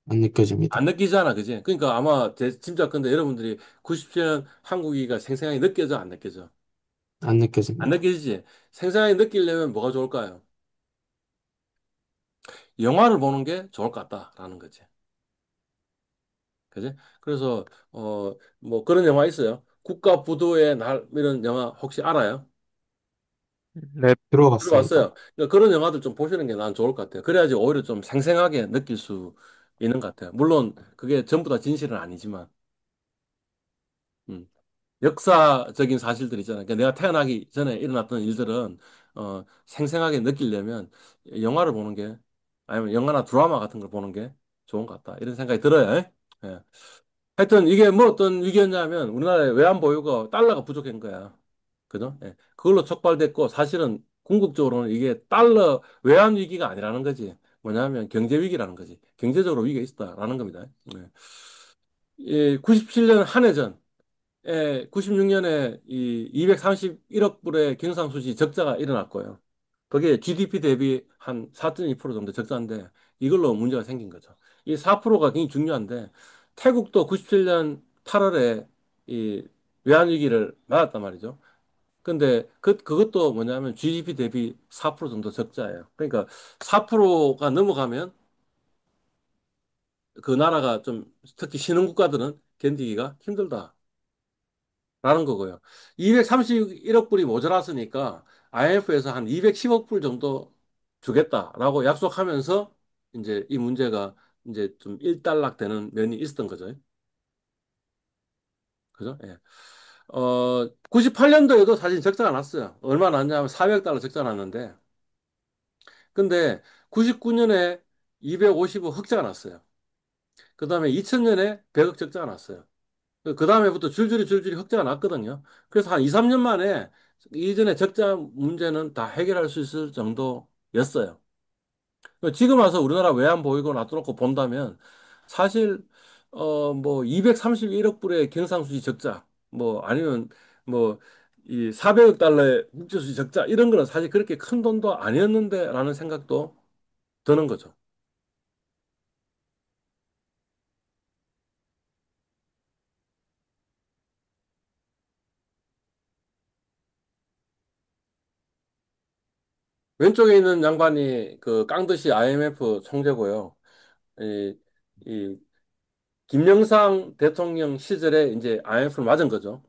안 안 느껴집니다. 느끼잖아, 그지? 그러니까 아마 제 짐작컨대 여러분들이 97년 한국이가 생생하게 느껴져, 안 느껴져? 안 안 느껴집니다. 느껴지지? 생생하게 느끼려면 뭐가 좋을까요? 영화를 보는 게 좋을 것 같다라는 거지. 그지? 그래서 뭐 그런 영화 있어요. 국가 부도의 날 이런 영화 혹시 알아요? 네, 들어봤습니다. 들어봤어요. 그러니까 그런 영화들 좀 보시는 게 난 좋을 것 같아요. 그래야지 오히려 좀 생생하게 느낄 수 있는 것 같아요. 물론 그게 전부 다 진실은 아니지만, 음. 역사적인 사실들 있잖아요. 그러니까 내가 태어나기 전에 일어났던 일들은 생생하게 느끼려면 영화를 보는 게 아니면 영화나 드라마 같은 걸 보는 게 좋은 것 같다. 이런 생각이 들어요. 예. 하여튼 이게 뭐 어떤 위기였냐면 우리나라의 외환 보유가 달러가 부족한 거야. 그죠? 예. 그걸로 촉발됐고 사실은 궁극적으로는 이게 달러 외환 위기가 아니라는 거지. 뭐냐면 경제 위기라는 거지. 경제적으로 위기가 있다라는 겁니다. 예. 97년 한해전 96년에 이 231억 불의 경상수지 적자가 일어났고요. 그게 GDP 대비 한 4.2% 정도 적자인데 이걸로 문제가 생긴 거죠. 이 4%가 굉장히 중요한데 태국도 97년 8월에 이 외환위기를 맞았단 말이죠. 근데 그것도 뭐냐면 GDP 대비 4% 정도 적자예요. 그러니까 4%가 넘어가면 그 나라가 좀 특히 신흥 국가들은 견디기가 힘들다. 라는 거고요. 231억 불이 모자랐으니까 IMF에서 한 210억 불 정도 주겠다라고 약속하면서 이제 이 문제가 이제 좀 일단락되는 면이 있었던 거죠. 그죠? 예. 98년도에도 사실 적자가 났어요. 얼마 났냐면 400억 달러 적자 났는데, 근데 99년에 250억 흑자가 났어요. 그 다음에 2000년에 100억 적자가 났어요. 그 다음에부터 줄줄이 흑자가 났거든요. 그래서 한 2, 3년 만에 이전에 적자 문제는 다 해결할 수 있을 정도였어요. 지금 와서 우리나라 외환 보유고 놔둬놓고 본다면 사실 뭐 231억 불의 경상수지 적자 뭐 아니면 뭐 이 400억 달러의 국제수지 적자 이런 거는 사실 그렇게 큰 돈도 아니었는데라는 생각도 드는 거죠. 왼쪽에 있는 양반이 그 깡듯이 IMF 총재고요. 이, 이 김영삼 대통령 시절에 이제 IMF를 맞은 거죠.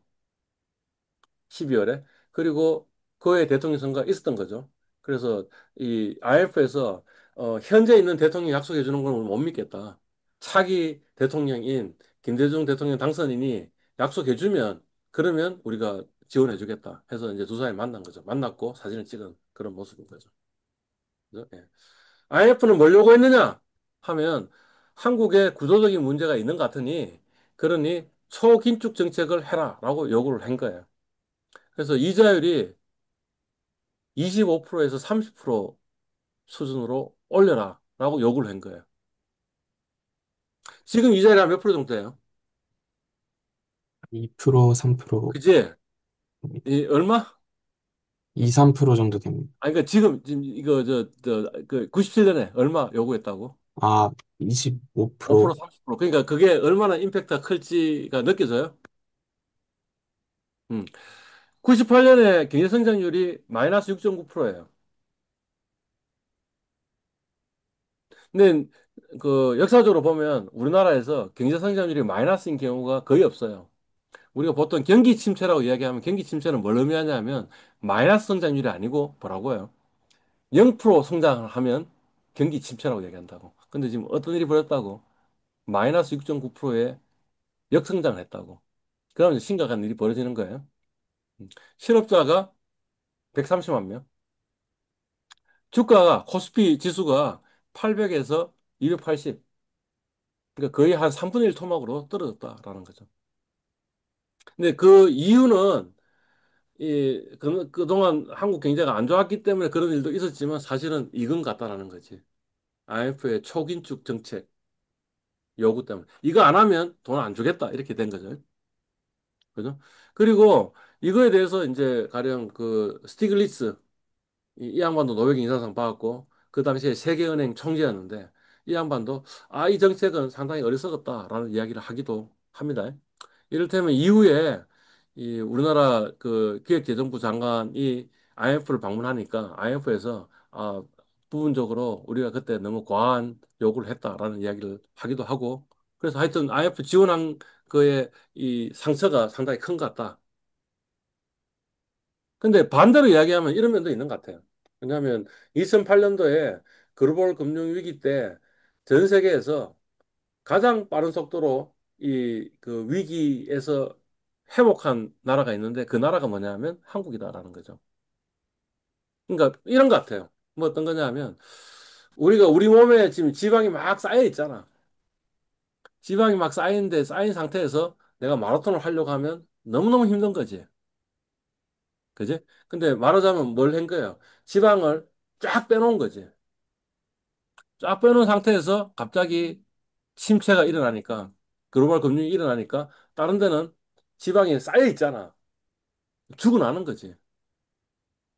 12월에. 그리고 그해 대통령 선거가 있었던 거죠. 그래서 이 IMF에서 현재 있는 대통령이 약속해 주는 걸 못 믿겠다. 차기 대통령인 김대중 대통령 당선인이 약속해 주면 그러면 우리가 지원해 주겠다 해서 이제 두 사람이 만난 거죠. 만났고 사진을 찍은 그런 모습인 거죠. 그죠? 예. IMF는 뭘 요구했느냐 하면 한국에 구조적인 문제가 있는 것 같으니 그러니 초긴축 정책을 해라라고 요구를 한 거예요. 그래서 이자율이 25%에서 30% 수준으로 올려라라고 요구를 한 거예요. 지금 이자율이 몇 프로 정도예요? 2%, 3%, 그지? 이 얼마? 2, 3% 정도 됩니다. 아니 그러니까 지금 이거 그 97년에 얼마 요구했다고? 아, 5% 25%? 30%. 그러니까 그게 얼마나 임팩트가 클지가 느껴져요? 음. 98년에 경제 성장률이 마이너스 6.9%예요. 근데 그 역사적으로 보면 우리나라에서 경제 성장률이 마이너스인 경우가 거의 없어요. 우리가 보통 경기 침체라고 이야기하면 경기 침체는 뭘 의미하냐면 마이너스 성장률이 아니고 뭐라고요? 0% 성장을 하면 경기 침체라고 얘기한다고. 근데 지금 어떤 일이 벌었다고? 마이너스 6.9%의 역성장을 했다고. 그러면 심각한 일이 벌어지는 거예요. 실업자가 130만 명. 주가가 코스피 지수가 800에서 280. 그러니까 거의 한 3분의 1 토막으로 떨어졌다라는 거죠. 근데 그 이유는 그동안 한국 경제가 안 좋았기 때문에 그런 일도 있었지만 사실은 이건 같다라는 거지. IMF의 초긴축 정책 요구 때문에. 이거 안 하면 돈 안 주겠다. 이렇게 된 거죠. 그죠? 그리고 이거에 대해서 이제 가령 그 스티글리츠 이 양반도 노벨 인사상 받았고 그 당시에 세계은행 총재였는데 이 양반도 이 정책은 상당히 어리석었다라는 이야기를 하기도 합니다. 이를테면 이후에 이 우리나라 그 기획재정부 장관이 IMF를 방문하니까 IMF에서 부분적으로 우리가 그때 너무 과한 요구를 했다라는 이야기를 하기도 하고, 그래서 하여튼 IMF 지원한 거에 이 상처가 상당히 큰 것 같다. 근데 반대로 이야기하면 이런 면도 있는 것 같아요. 왜냐하면 2008년도에 글로벌 금융 위기 때 전 세계에서 가장 빠른 속도로 이 그 위기에서 회복한 나라가 있는데 그 나라가 뭐냐면 한국이다라는 거죠. 그러니까 이런 것 같아요. 뭐 어떤 거냐면 우리가 우리 몸에 지금 지방이 막 쌓여 있잖아. 지방이 막 쌓이는데 쌓인 상태에서 내가 마라톤을 하려고 하면 너무너무 힘든 거지. 그지? 근데 말하자면 뭘 한 거예요? 지방을 쫙 빼놓은 거지. 쫙 빼놓은 상태에서 갑자기 침체가 일어나니까 글로벌 금융이 일어나니까 다른 데는 지방이 쌓여 있잖아. 죽어나는 거지.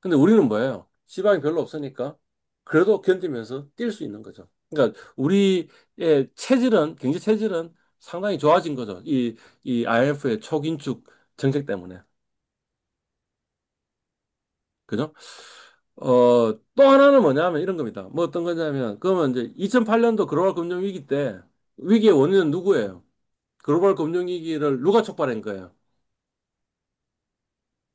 근데 우리는 뭐예요? 지방이 별로 없으니까 그래도 견디면서 뛸 수 있는 거죠. 그러니까 우리의 체질은, 경제 체질은 상당히 좋아진 거죠. 이 IMF의 초긴축 정책 때문에. 그죠? 또 하나는 뭐냐면 이런 겁니다. 뭐 어떤 거냐면, 그러면 이제 2008년도 글로벌 금융위기 때 위기의 원인은 누구예요? 글로벌 금융위기를 누가 촉발한 거예요?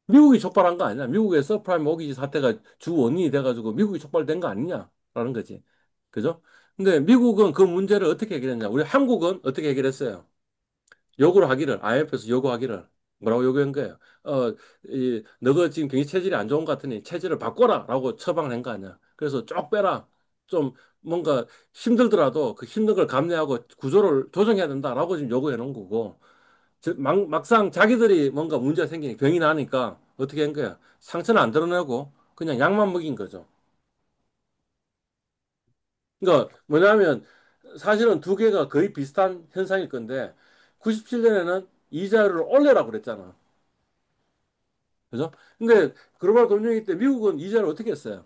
미국이 촉발한 거 아니냐? 미국의 서프라임 모기지 사태가 주 원인이 돼가지고 미국이 촉발된 거 아니냐라는 거지. 그죠? 근데 미국은 그 문제를 어떻게 해결했냐? 우리 한국은 어떻게 해결했어요? 요구를 하기를, IMF에서 요구하기를, 뭐라고 요구한 거예요? 너가 지금 경기 체질이 안 좋은 것 같으니 체질을 바꿔라! 라고 처방을 한 거 아니야. 그래서 쭉 빼라. 좀 뭔가 힘들더라도 그 힘든 걸 감내하고 구조를 조정해야 된다라고 지금 요구해 놓은 거고, 막상 자기들이 뭔가 문제가 생기니 병이 나니까 어떻게 한 거야? 상처는 안 드러내고 그냥 약만 먹인 거죠. 그러니까 뭐냐면 사실은 두 개가 거의 비슷한 현상일 건데 97년에는 이자율을 올려라고 그랬잖아. 그죠? 근데 글로벌 금융위기 때 미국은 이자를 어떻게 했어요?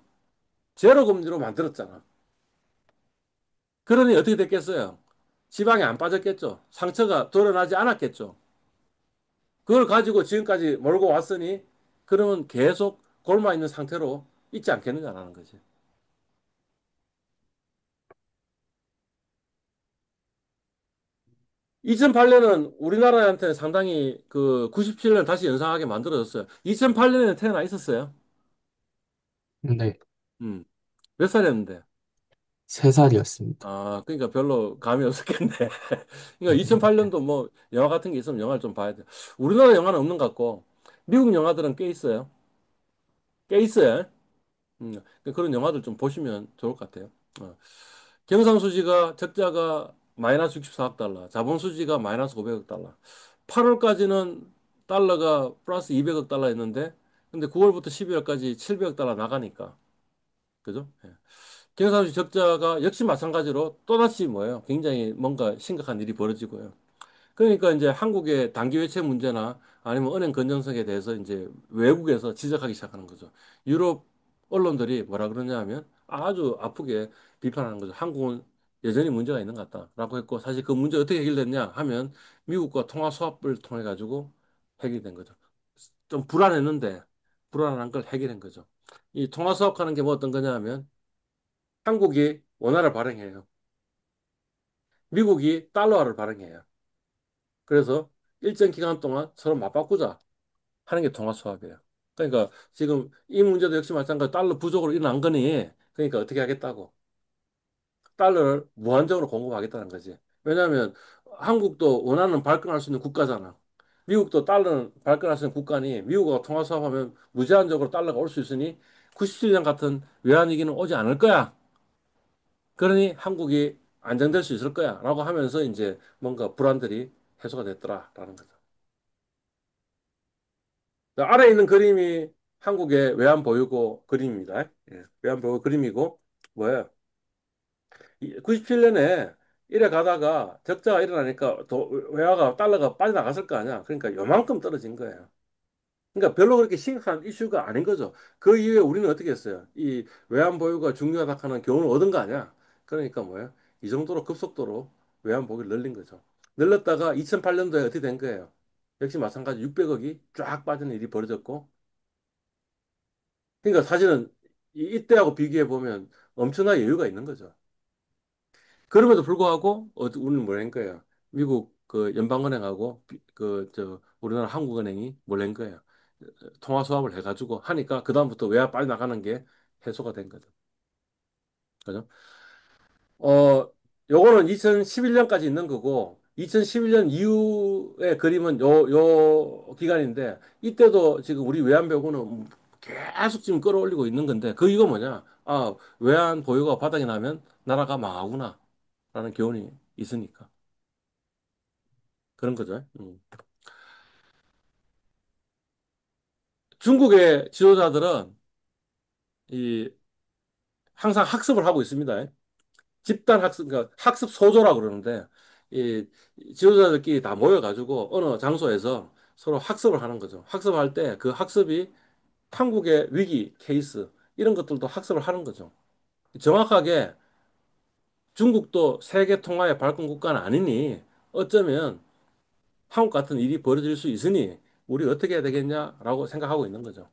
제로 금리로 만들었잖아. 그러니 어떻게 됐겠어요? 지방이 안 빠졌겠죠. 상처가 드러나지 않았겠죠. 그걸 가지고 지금까지 몰고 왔으니 그러면 계속 골마 있는 상태로 있지 않겠느냐라는 거지. 2008년은 우리나라한테 상당히 그 97년 다시 연상하게 만들어졌어요. 2008년에 태어나 있었어요. 네, 음. 몇 살이었는데? 3살이었습니다. 아, 그러니까 별로 감이 없었겠네. 그러니까 2008년도 뭐 영화 같은 게 있으면 영화를 좀 봐야 돼. 우리나라 영화는 없는 것 같고 미국 영화들은 꽤 있어요. 꽤 있어요. 그러니까 그런 영화들 좀 보시면 좋을 것 같아요. 어. 경상수지가 적자가 마이너스 64억 달러, 자본수지가 마이너스 500억 달러. 8월까지는 달러가 플러스 200억 달러였는데, 근데 9월부터 12월까지 700억 달러 나가니까, 그죠? 예. 경상수지 적자가 역시 마찬가지로 또다시 뭐예요? 굉장히 뭔가 심각한 일이 벌어지고요. 그러니까 이제 한국의 단기 외채 문제나 아니면 은행 건전성에 대해서 이제 외국에서 지적하기 시작하는 거죠. 유럽 언론들이 뭐라 그러냐 하면 아주 아프게 비판하는 거죠. 한국은 여전히 문제가 있는 것 같다라고 했고 사실 그 문제 어떻게 해결됐냐 하면 미국과 통화 수합을 통해 가지고 해결된 거죠. 좀 불안했는데 불안한 걸 해결한 거죠. 이 통화 수합하는 게 뭐 어떤 거냐 하면 한국이 원화를 발행해요. 미국이 달러화를 발행해요. 그래서 일정 기간 동안 서로 맞바꾸자 하는 게 통화 수합이에요. 그러니까 지금 이 문제도 역시 마찬가지로 달러 부족으로 일어난 거니 그러니까 어떻게 하겠다고 달러를 무한정으로 공급하겠다는 거지. 왜냐하면 한국도 원하는 발권할 수 있는 국가잖아. 미국도 달러는 발권할 수 있는 국가니 미국과 통화 수합하면 무제한적으로 달러가 올 수 있으니 97년 같은 외환위기는 오지 않을 거야. 그러니 한국이 안정될 수 있을 거야. 라고 하면서 이제 뭔가 불안들이 해소가 됐더라라는 거죠. 아래에 있는 그림이 한국의 외환보유고 그림입니다. 예, 외환보유 그림이고, 뭐야? 97년에 이래 가다가 적자가 일어나니까 외화가, 달러가 빠져나갔을 거 아니야. 그러니까 요만큼 떨어진 거예요. 그러니까 별로 그렇게 심각한 이슈가 아닌 거죠. 그 이후에 우리는 어떻게 했어요? 이 외환보유가 중요하다 하는 교훈을 얻은 거 아니야? 그러니까 뭐야? 이 정도로 급속도로 외환보유를 늘린 거죠. 늘렸다가 2008년도에 어떻게 된 거예요? 역시 마찬가지 600억이 쫙 빠지는 일이 벌어졌고, 그러니까 사실은 이때하고 비교해 보면 엄청나게 여유가 있는 거죠. 그럼에도 불구하고 우리는 뭘 한 거예요? 미국 그 연방은행하고 저 우리나라 한국은행이 뭘 한 거예요? 통화 수합을 해가지고 하니까 그다음부터 외화 빨리 나가는 게 해소가 된 거죠. 그죠? 요거는 2011년까지 있는 거고, 2011년 이후의 그림은 요 기간인데, 이때도 지금 우리 외환배구는 계속 지금 끌어올리고 있는 건데, 그 이거 뭐냐? 아, 외환 보유가 바닥이 나면 나라가 망하구나. 라는 교훈이 있으니까. 그런 거죠. 중국의 지도자들은 이 항상 학습을 하고 있습니다. 집단 학습, 그러니까 학습 소조라고 그러는데, 이 지도자들끼리 다 모여가지고 어느 장소에서 서로 학습을 하는 거죠. 학습할 때 그 학습이 한국의 위기 케이스 이런 것들도 학습을 하는 거죠. 정확하게 중국도 세계 통화의 발권 국가는 아니니 어쩌면 한국 같은 일이 벌어질 수 있으니 우리 어떻게 해야 되겠냐라고 생각하고 있는 거죠.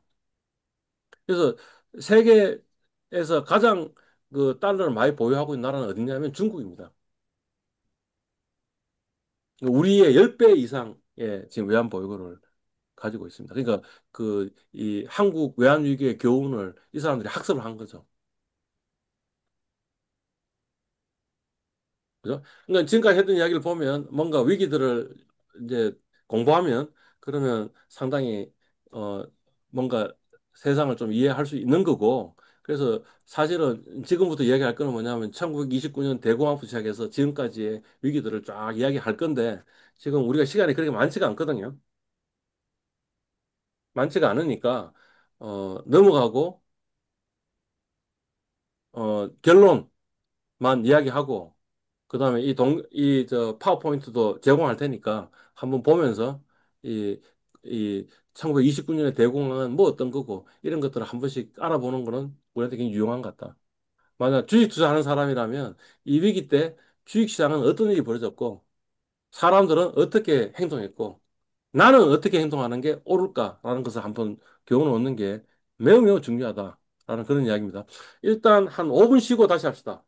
그래서 세계에서 가장 그 달러를 많이 보유하고 있는 나라는 어디냐면 중국입니다. 우리의 10배 이상의 지금 외환 보유고를 가지고 있습니다. 그러니까 이 한국 외환 위기의 교훈을 이 사람들이 학습을 한 거죠. 그죠? 그러니까 지금까지 했던 이야기를 보면 뭔가 위기들을 이제 공부하면 그러면 상당히 어 뭔가 세상을 좀 이해할 수 있는 거고 그래서 사실은 지금부터 이야기할 거는 뭐냐면 1929년 대공황부터 시작해서 지금까지의 위기들을 쫙 이야기할 건데 지금 우리가 시간이 그렇게 많지가 않거든요. 많지가 않으니까 넘어가고 결론만 이야기하고 그다음에 저 파워포인트도 제공할 테니까 한번 보면서 이, 이 1929년의 대공황은 뭐 어떤 거고 이런 것들을 한 번씩 알아보는 거는 우리한테 굉장히 유용한 것 같다. 만약 주식 투자하는 사람이라면 이 위기 때 주식시장은 어떤 일이 벌어졌고 사람들은 어떻게 행동했고 나는 어떻게 행동하는 게 옳을까라는 것을 한번 교훈을 얻는 게 매우 매우 중요하다라는 그런 이야기입니다. 일단 한 5분 쉬고 다시 합시다.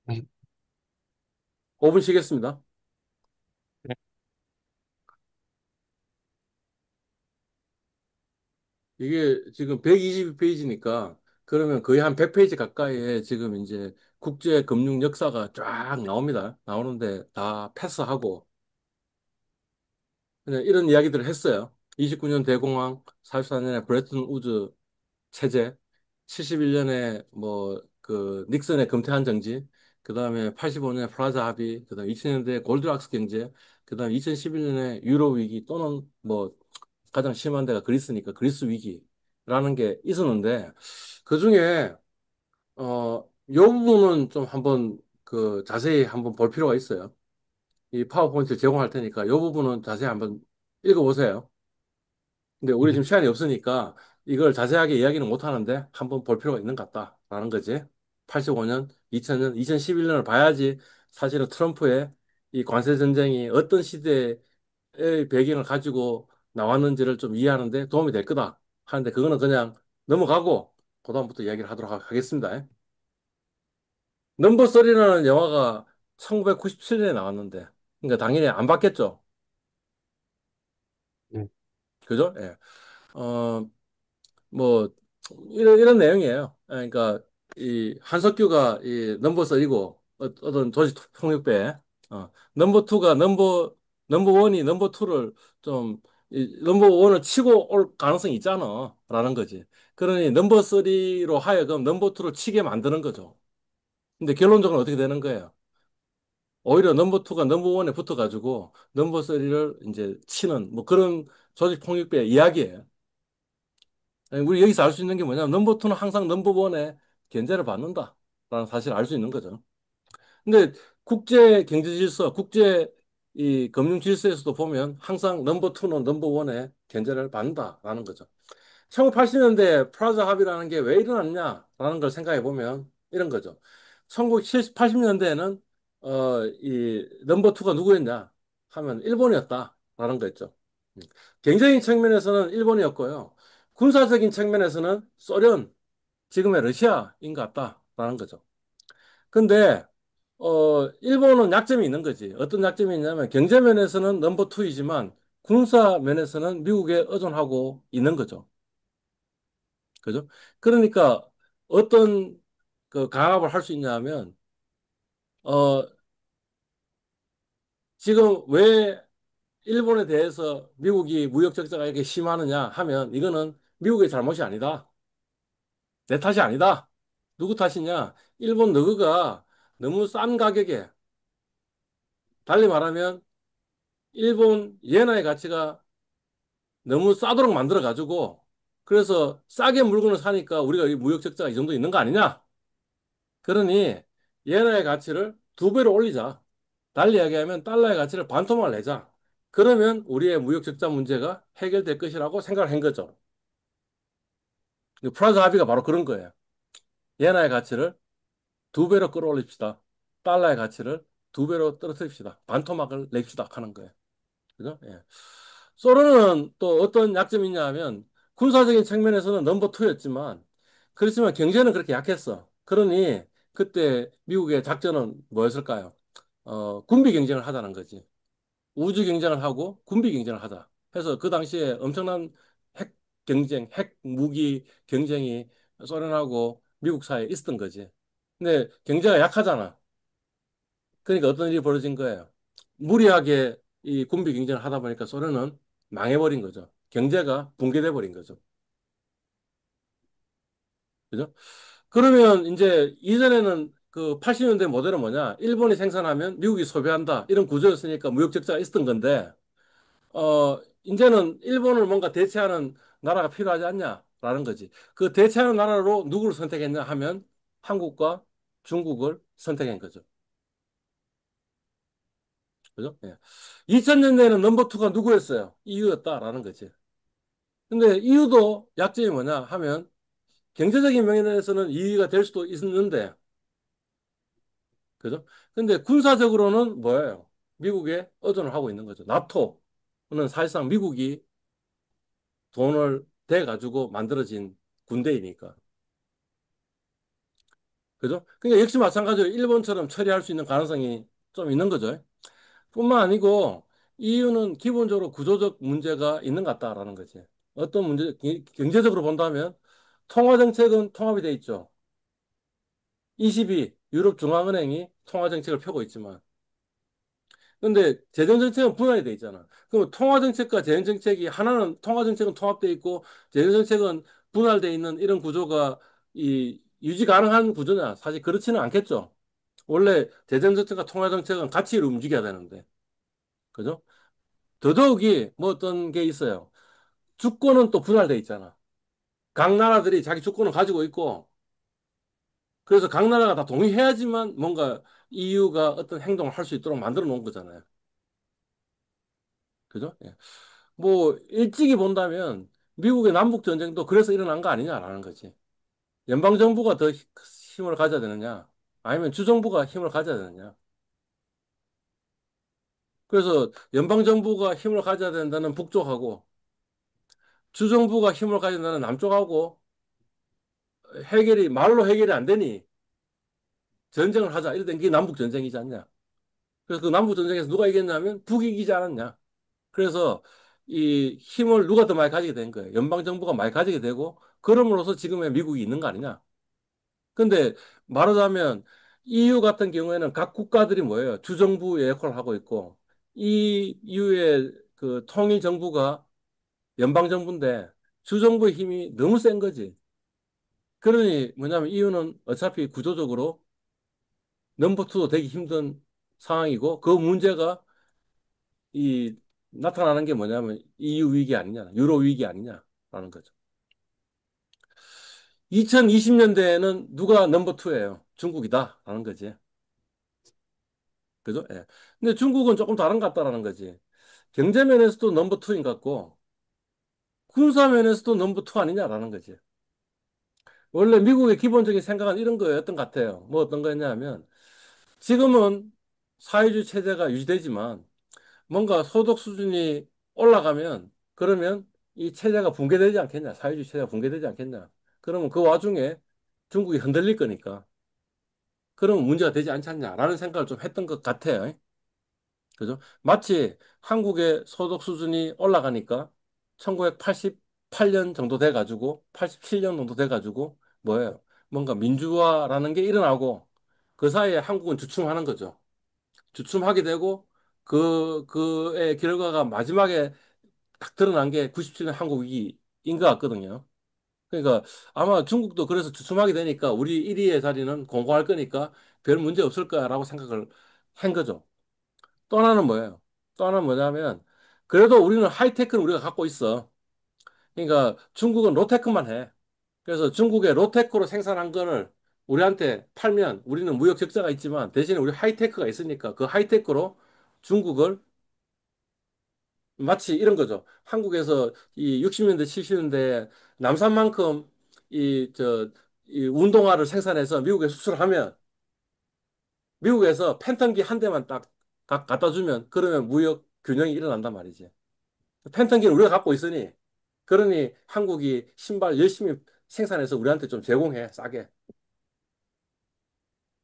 네. 5분 쉬겠습니다. 이게 지금 122페이지니까 그러면 거의 한 100페이지 가까이에 지금 이제 국제 금융 역사가 쫙 나옵니다. 나오는데 다 패스하고 그냥 이런 이야기들을 했어요. 29년 대공황, 44년에 브레튼 우즈 체제, 71년에 뭐 그 닉슨의 금태한 정지, 그다음에 85년에 프라자 합의, 그다음에 2000년대 골드락스 경제, 그다음에 2011년에 유로 위기 또는 뭐 가장 심한 데가 그리스니까 그리스 위기라는 게 있었는데 그중에 요 부분은 좀 한번 그 자세히 한번 볼 필요가 있어요. 이 파워포인트 제공할 테니까 요 부분은 자세히 한번 읽어보세요. 근데 우리 지금 네. 시간이 없으니까 이걸 자세하게 이야기는 못 하는데 한번 볼 필요가 있는 것 같다라는 거지. 85년, 2000년, 2011년을 봐야지 사실은 트럼프의 이 관세 전쟁이 어떤 시대의 배경을 가지고 나왔는지를 좀 이해하는데 도움이 될 거다 하는데 그거는 그냥 넘어가고 그다음부터 이야기를 하도록 하겠습니다. 넘버 3라는 영화가 1997년에 나왔는데 그러니까 당연히 안 봤겠죠. 네. 그죠? 예. 어, 뭐 이런 내용이에요. 그러니까 이 한석규가 이 넘버 3고 어떤 도시 통역배 넘버 2가 넘버 1이 넘버 2를 좀 넘버 1을 치고 올 가능성이 있잖아 라는 거지. 그러니 넘버 3로 하여금 넘버 2를 치게 만드는 거죠. 근데 결론적으로 어떻게 되는 거예요? 오히려 넘버 2가 넘버 1에 붙어가지고 넘버 3를 이제 치는 뭐 그런 조직 폭력배의 이야기예요. 아니, 우리 여기서 알 수 있는 게 뭐냐면 넘버 투는 항상 넘버 원의 견제를 받는다라는 사실을 알 수 있는 거죠. 근데 국제 경제 질서, 국제 이 금융 질서에서도 보면 항상 넘버 투는 넘버 원의 견제를 받는다라는 거죠. 1980년대 프라자 합의라는 게 왜 일어났냐라는 걸 생각해 보면 이런 거죠. 1980년대에는 이 넘버 투가 누구였냐 하면 일본이었다라는 거였죠. 음. 경제적인 측면에서는 일본이었고요. 군사적인 측면에서는 소련, 지금의 러시아인 것 같다. 거죠. 근데 일본은 약점이 있는 거지. 어떤 약점이 있냐면 경제 면에서는 넘버 투이지만 군사 면에서는 미국에 의존하고 있는 거죠. 그죠? 그러니까 어떤 그 강압을 할 수 있냐 하면 어, 지금 왜 일본에 대해서 미국이 무역 적자가 이렇게 심하느냐 하면 이거는 미국의 잘못이 아니다. 내 탓이 아니다. 누구 탓이냐? 일본 너그가 너무 싼 가격에 달리 말하면 일본 예나의 가치가 너무 싸도록 만들어 가지고 그래서 싸게 물건을 사니까 우리가 이 무역 적자가 이 정도 있는 거 아니냐? 그러니 예나의 가치를 두 배로 올리자. 달리 이야기하면 달러의 가치를 반토막을 내자. 그러면 우리의 무역 적자 문제가 해결될 것이라고 생각을 한 거죠. 프라자 합의가 바로 그런 거예요. 예나의 가치를 두 배로 끌어올립시다. 달러의 가치를 두 배로 떨어뜨립시다. 반토막을 냅시다 하는 거예요. 그죠? 예. 소련은 또 어떤 약점이 있냐 하면 군사적인 측면에서는 넘버 투였지만 그렇지만 경제는 그렇게 약했어. 그러니 그때 미국의 작전은 뭐였을까요? 군비 경쟁을 하자는 거지. 우주 경쟁을 하고 군비 경쟁을 하자. 해서 그 당시에 엄청난 핵 경쟁, 핵 무기 경쟁이 소련하고 미국 사이에 있었던 거지. 근데 경제가 약하잖아. 그러니까 어떤 일이 벌어진 거예요. 무리하게 이 군비 경쟁을 하다 보니까 소련은 망해버린 거죠. 경제가 붕괴돼 버린 거죠. 그죠? 그러면 이제 이전에는 그 80년대 모델은 뭐냐? 일본이 생산하면 미국이 소비한다. 이런 구조였으니까 무역 적자가 있었던 건데, 이제는 일본을 뭔가 대체하는 나라가 필요하지 않냐라는 거지. 그 대체하는 나라로 누구를 선택했냐 하면 한국과 중국을 선택한 거죠. 그죠? 예. 2000년대에는 넘버 투가 누구였어요? EU였다라는 거지. 근데 EU도 약점이 뭐냐 하면 경제적인 면에서는 이의가 될 수도 있는데, 그죠? 근데 군사적으로는 뭐예요? 미국에 의존을 하고 있는 거죠. 나토는 사실상 미국이 돈을 대 가지고 만들어진 군대이니까. 그죠? 그러니까 역시 마찬가지로 일본처럼 처리할 수 있는 가능성이 좀 있는 거죠. 뿐만 아니고 이유는 기본적으로 구조적 문제가 있는 것 같다라는 거지. 어떤 문제, 경제적으로 본다면 통화 정책은 통합이 돼 있죠. 22 유럽 중앙은행이 통화 정책을 펴고 있지만 근데 재정 정책은 분할이 돼 있잖아. 그럼 통화 정책과 재정 정책이 하나는 통화 정책은 통합돼 있고 재정 정책은 분할돼 있는 이런 구조가 이 유지 가능한 구조냐? 사실 그렇지는 않겠죠. 원래 재정 정책과 통화 정책은 같이 움직여야 되는데. 그죠? 더더욱이 뭐 어떤 게 있어요. 주권은 또 분할돼 있잖아. 각 나라들이 자기 주권을 가지고 있고 그래서 각 나라가 다 동의해야지만 뭔가 EU가 어떤 행동을 할 수 있도록 만들어 놓은 거잖아요. 그죠? 예. 뭐 일찍이 본다면 미국의 남북 전쟁도 그래서 일어난 거 아니냐라는 거지. 연방 정부가 더 힘을 가져야 되느냐, 아니면 주정부가 힘을 가져야 되느냐. 그래서 연방 정부가 힘을 가져야 된다는 북쪽하고 주정부가 힘을 가져야 된다는 남쪽하고 해결이 말로 해결이 안 되니 전쟁을 하자 이랬던 게 남북 전쟁이지 않냐. 그래서 그 남북 전쟁에서 누가 이겼냐면 북이 이기지 않았냐. 그래서 이 힘을 누가 더 많이 가지게 된 거예요. 연방 정부가 많이 가지게 되고 그럼으로써 지금의 미국이 있는 거 아니냐. 근데 말하자면 EU 같은 경우에는 각 국가들이 뭐예요? 주정부의 역할을 하고 있고 이 EU의 그 통일 정부가 연방 정부인데 주정부의 힘이 너무 센 거지. 그러니 뭐냐면 EU는 어차피 구조적으로 넘버 투도 되기 힘든 상황이고 그 문제가 이 나타나는 게 뭐냐면 EU 위기 아니냐, 유로 위기 아니냐라는 거죠. 2020년대에는 누가 넘버 투예요? 중국이다라는 거지. 그죠? 예. 근데 중국은 조금 다른 것 같다라는 거지. 경제 면에서도 넘버 투인 것 같고, 군사 면에서도 넘버 투 아니냐라는 거지. 원래 미국의 기본적인 생각은 이런 거였던 것 같아요. 뭐 어떤 거였냐면, 지금은 사회주의 체제가 유지되지만, 뭔가 소득 수준이 올라가면, 그러면 이 체제가 붕괴되지 않겠냐. 사회주의 체제가 붕괴되지 않겠냐. 그러면 그 와중에 중국이 흔들릴 거니까. 그러면 문제가 되지 않지 않냐라는 생각을 좀 했던 것 같아요. 그죠? 마치 한국의 소득 수준이 올라가니까 1988년 정도 돼가지고 87년 정도 돼가지고 뭐예요? 뭔가 민주화라는 게 일어나고 그 사이에 한국은 주춤하는 거죠. 주춤하게 되고 그의 결과가 마지막에 딱 드러난 게 97년 한국 위기인 것 같거든요. 그러니까 아마 중국도 그래서 주춤하게 되니까 우리 1위의 자리는 공고할 거니까 별 문제 없을 거야라고 생각을 한 거죠. 또 하나는 뭐예요? 또 하나는 뭐냐면 그래도 우리는 하이테크는 우리가 갖고 있어. 그러니까 중국은 로테크만 해. 그래서 중국의 로테크로 생산한 거를 우리한테 팔면 우리는 무역 적자가 있지만 대신에 우리 하이테크가 있으니까 그 하이테크로 중국을 마치 이런 거죠. 한국에서 이 60년대, 70년대 남산만큼 이 운동화를 생산해서 미국에 수출하면 미국에서 팬텀기 한 대만 딱 갖다 주면 그러면 무역 균형이 일어난단 말이지. 팬텀기는 우리가 갖고 있으니 그러니 한국이 신발 열심히 생산해서 우리한테 좀 제공해 싸게.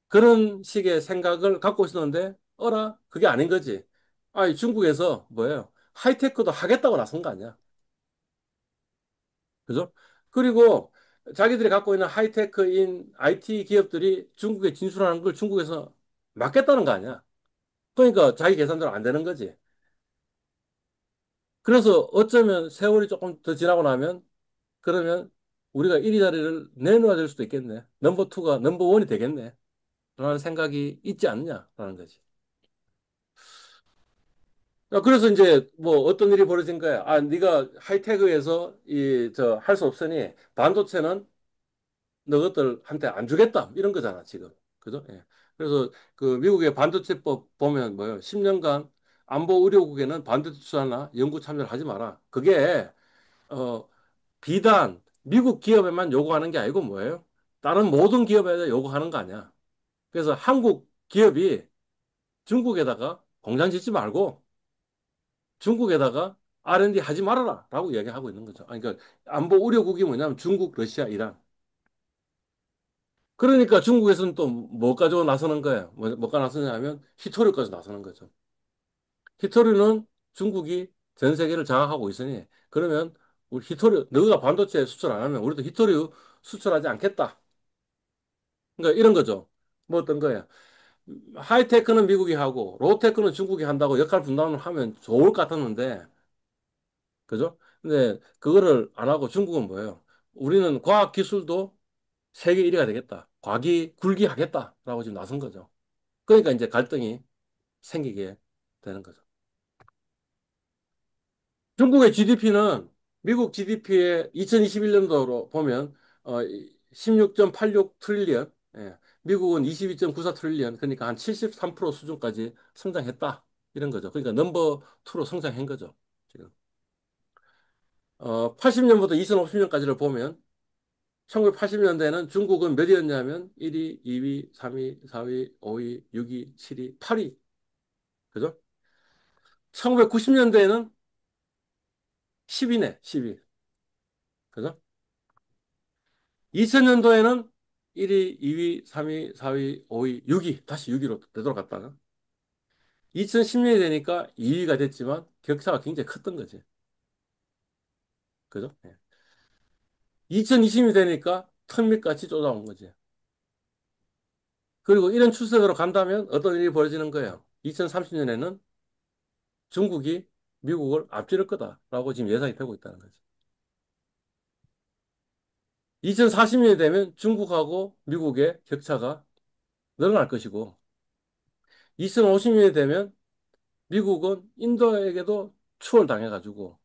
그런 식의 생각을 갖고 있었는데 어라 그게 아닌 거지. 아니 중국에서 뭐예요? 하이테크도 하겠다고 나선 거 아니야. 그죠? 그리고 자기들이 갖고 있는 하이테크인 IT 기업들이 중국에 진출하는 걸 중국에서 막겠다는 거 아니야. 그러니까 자기 계산대로 안 되는 거지. 그래서 어쩌면 세월이 조금 더 지나고 나면 그러면 우리가 1위 자리를 내놓아야 될 수도 있겠네. 넘버 투가 넘버 원이 되겠네. 라는 생각이 있지 않느냐라는 거지. 야, 그래서 이제 뭐 어떤 일이 벌어진 거야. 아, 네가 하이테크에서 할 수 없으니 반도체는 너희들한테 안 주겠다. 이런 거잖아, 지금. 그죠? 예. 그래서 그 미국의 반도체법 보면 뭐예요? 10년간 안보 의료국에는 반도체 투자나 연구 참여를 하지 마라. 그게 어 비단 미국 기업에만 요구하는 게 아니고 뭐예요? 다른 모든 기업에 요구하는 거 아니야. 그래서 한국 기업이 중국에다가 공장 짓지 말고 중국에다가 R&D 하지 말아라 라고 이야기하고 있는 거죠. 아니, 그러니까 안보 우려국이 뭐냐면 중국, 러시아, 이란. 그러니까 중국에서는 또 뭐 가지고 나서는 거예요. 뭐가 나서냐면 히토류까지 나서는 거죠. 히토류는 중국이 전 세계를 장악하고 있으니 그러면 우리 히토류, 너가 반도체 수출 안 하면 우리도 히토류 수출하지 않겠다. 그러니까 이런 거죠. 뭐 어떤 거예요. 하이테크는 미국이 하고 로테크는 중국이 한다고 역할 분담을 하면 좋을 것 같았는데 그죠? 근데 그거를 안 하고 중국은 뭐예요? 우리는 과학 기술도 세계 1위가 되겠다. 과기 굴기하겠다라고 지금 나선 거죠. 그러니까 이제 갈등이 생기게 되는 거죠. 중국의 GDP는 미국 GDP의 2021년도로 보면 16.86 트릴리언, 예. 미국은 22.94 트릴리언, 그러니까 한 73% 수준까지 성장했다. 이런 거죠. 그러니까 넘버 투로 성장한 거죠. 지금. 80년부터 2050년까지를 보면 1980년대에는 중국은 몇이었냐면 1위, 2위, 3위, 4위, 5위, 6위, 7위, 8위. 그죠? 1990년대에는 10위네, 10위. 그죠? 2000년도에는 1위, 2위, 3위, 4위, 5위, 6위, 다시 6위로 되돌아갔다가 2010년이 되니까 2위가 됐지만 격차가 굉장히 컸던 거지. 그죠? 2020년이 되니까 턱밑같이 쏟아온 거지. 그리고 이런 추세대로 간다면 어떤 일이 벌어지는 거예요? 2030년에는 중국이 미국을 앞지를 거다라고 지금 예상이 되고 있다는 거지. 2040년이 되면 중국하고 미국의 격차가 늘어날 것이고, 2050년이 되면 미국은 인도에게도 추월당해가지고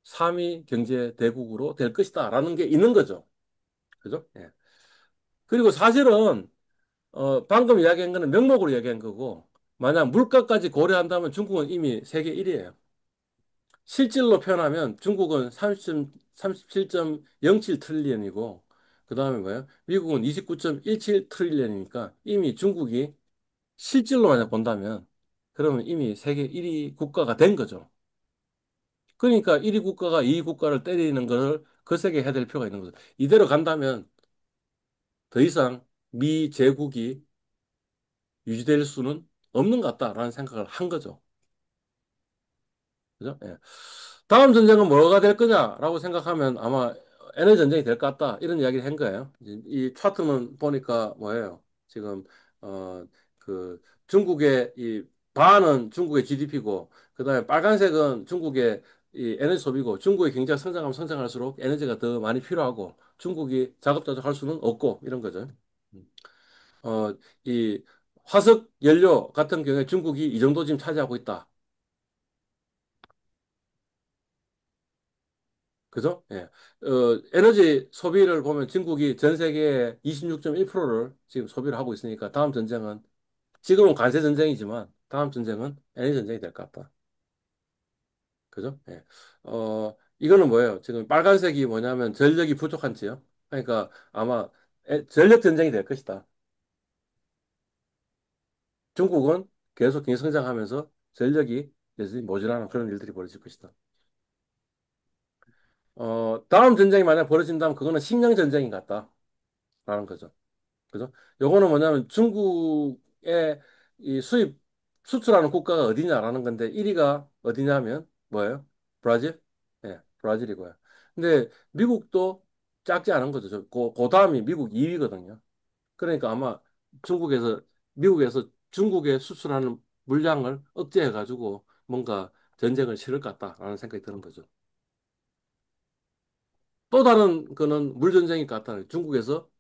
3위 경제 대국으로 될 것이다라는 게 있는 거죠. 그죠? 예. 그리고 사실은 방금 이야기한 거는 명목으로 이야기한 거고, 만약 물가까지 고려한다면 중국은 이미 세계 1위예요. 실질로 표현하면 중국은 37.07 트릴리언이고, 그 다음에 뭐예요? 미국은 29.17 트릴리언이니까 이미 중국이 실질로 만약 본다면, 그러면 이미 세계 1위 국가가 된 거죠. 그러니까 1위 국가가 2위 국가를 때리는 것을 거세게 해야 될 필요가 있는 거죠. 이대로 간다면 더 이상 미 제국이 유지될 수는 없는 것 같다라는 생각을 한 거죠. 그죠? 예. 다음 전쟁은 뭐가 될 거냐라고 생각하면 아마 에너지 전쟁이 될 것 같다. 이런 이야기를 한 거예요. 이 차트는 보니까 뭐예요? 지금, 어, 그 중국의 이 반은 중국의 GDP고, 그다음에 빨간색은 중국의 이 에너지 소비고, 중국의 경제가 성장하면 성장할수록 에너지가 더 많이 필요하고, 중국이 자급자족할 수는 없고, 이런 거죠. 음. 어, 이 화석 연료 같은 경우에 중국이 이 정도 지금 차지하고 있다. 그죠? 예. 에너지 소비를 보면 중국이 전 세계의 26.1%를 지금 소비를 하고 있으니까 다음 전쟁은 지금은 관세 전쟁이지만 다음 전쟁은 에너지 전쟁이 될 것 같다. 그죠? 예. 이거는 뭐예요? 지금 빨간색이 뭐냐면 전력이 부족한 지역. 그러니까 아마 전력 전쟁이 될 것이다. 중국은 계속 경제 성장하면서 전력이 여전히 모자라는 그런 일들이 벌어질 것이다. 다음 전쟁이 만약 벌어진다면 그거는 식량 전쟁인 것 같다라는 거죠. 그죠? 요거는 뭐냐면 중국의 이 수입, 수출하는 국가가 어디냐라는 건데 1위가 어디냐면 뭐예요? 브라질? 예, 브라질이고요. 근데 미국도 작지 않은 거죠. 그 다음이 미국 2위거든요. 그러니까 아마 중국에서, 미국에서 중국에 수출하는 물량을 억제해가지고 뭔가 전쟁을 치를 것 같다라는 생각이 드는 거죠. 또 다른 거는 물전쟁일 것 같다. 중국에서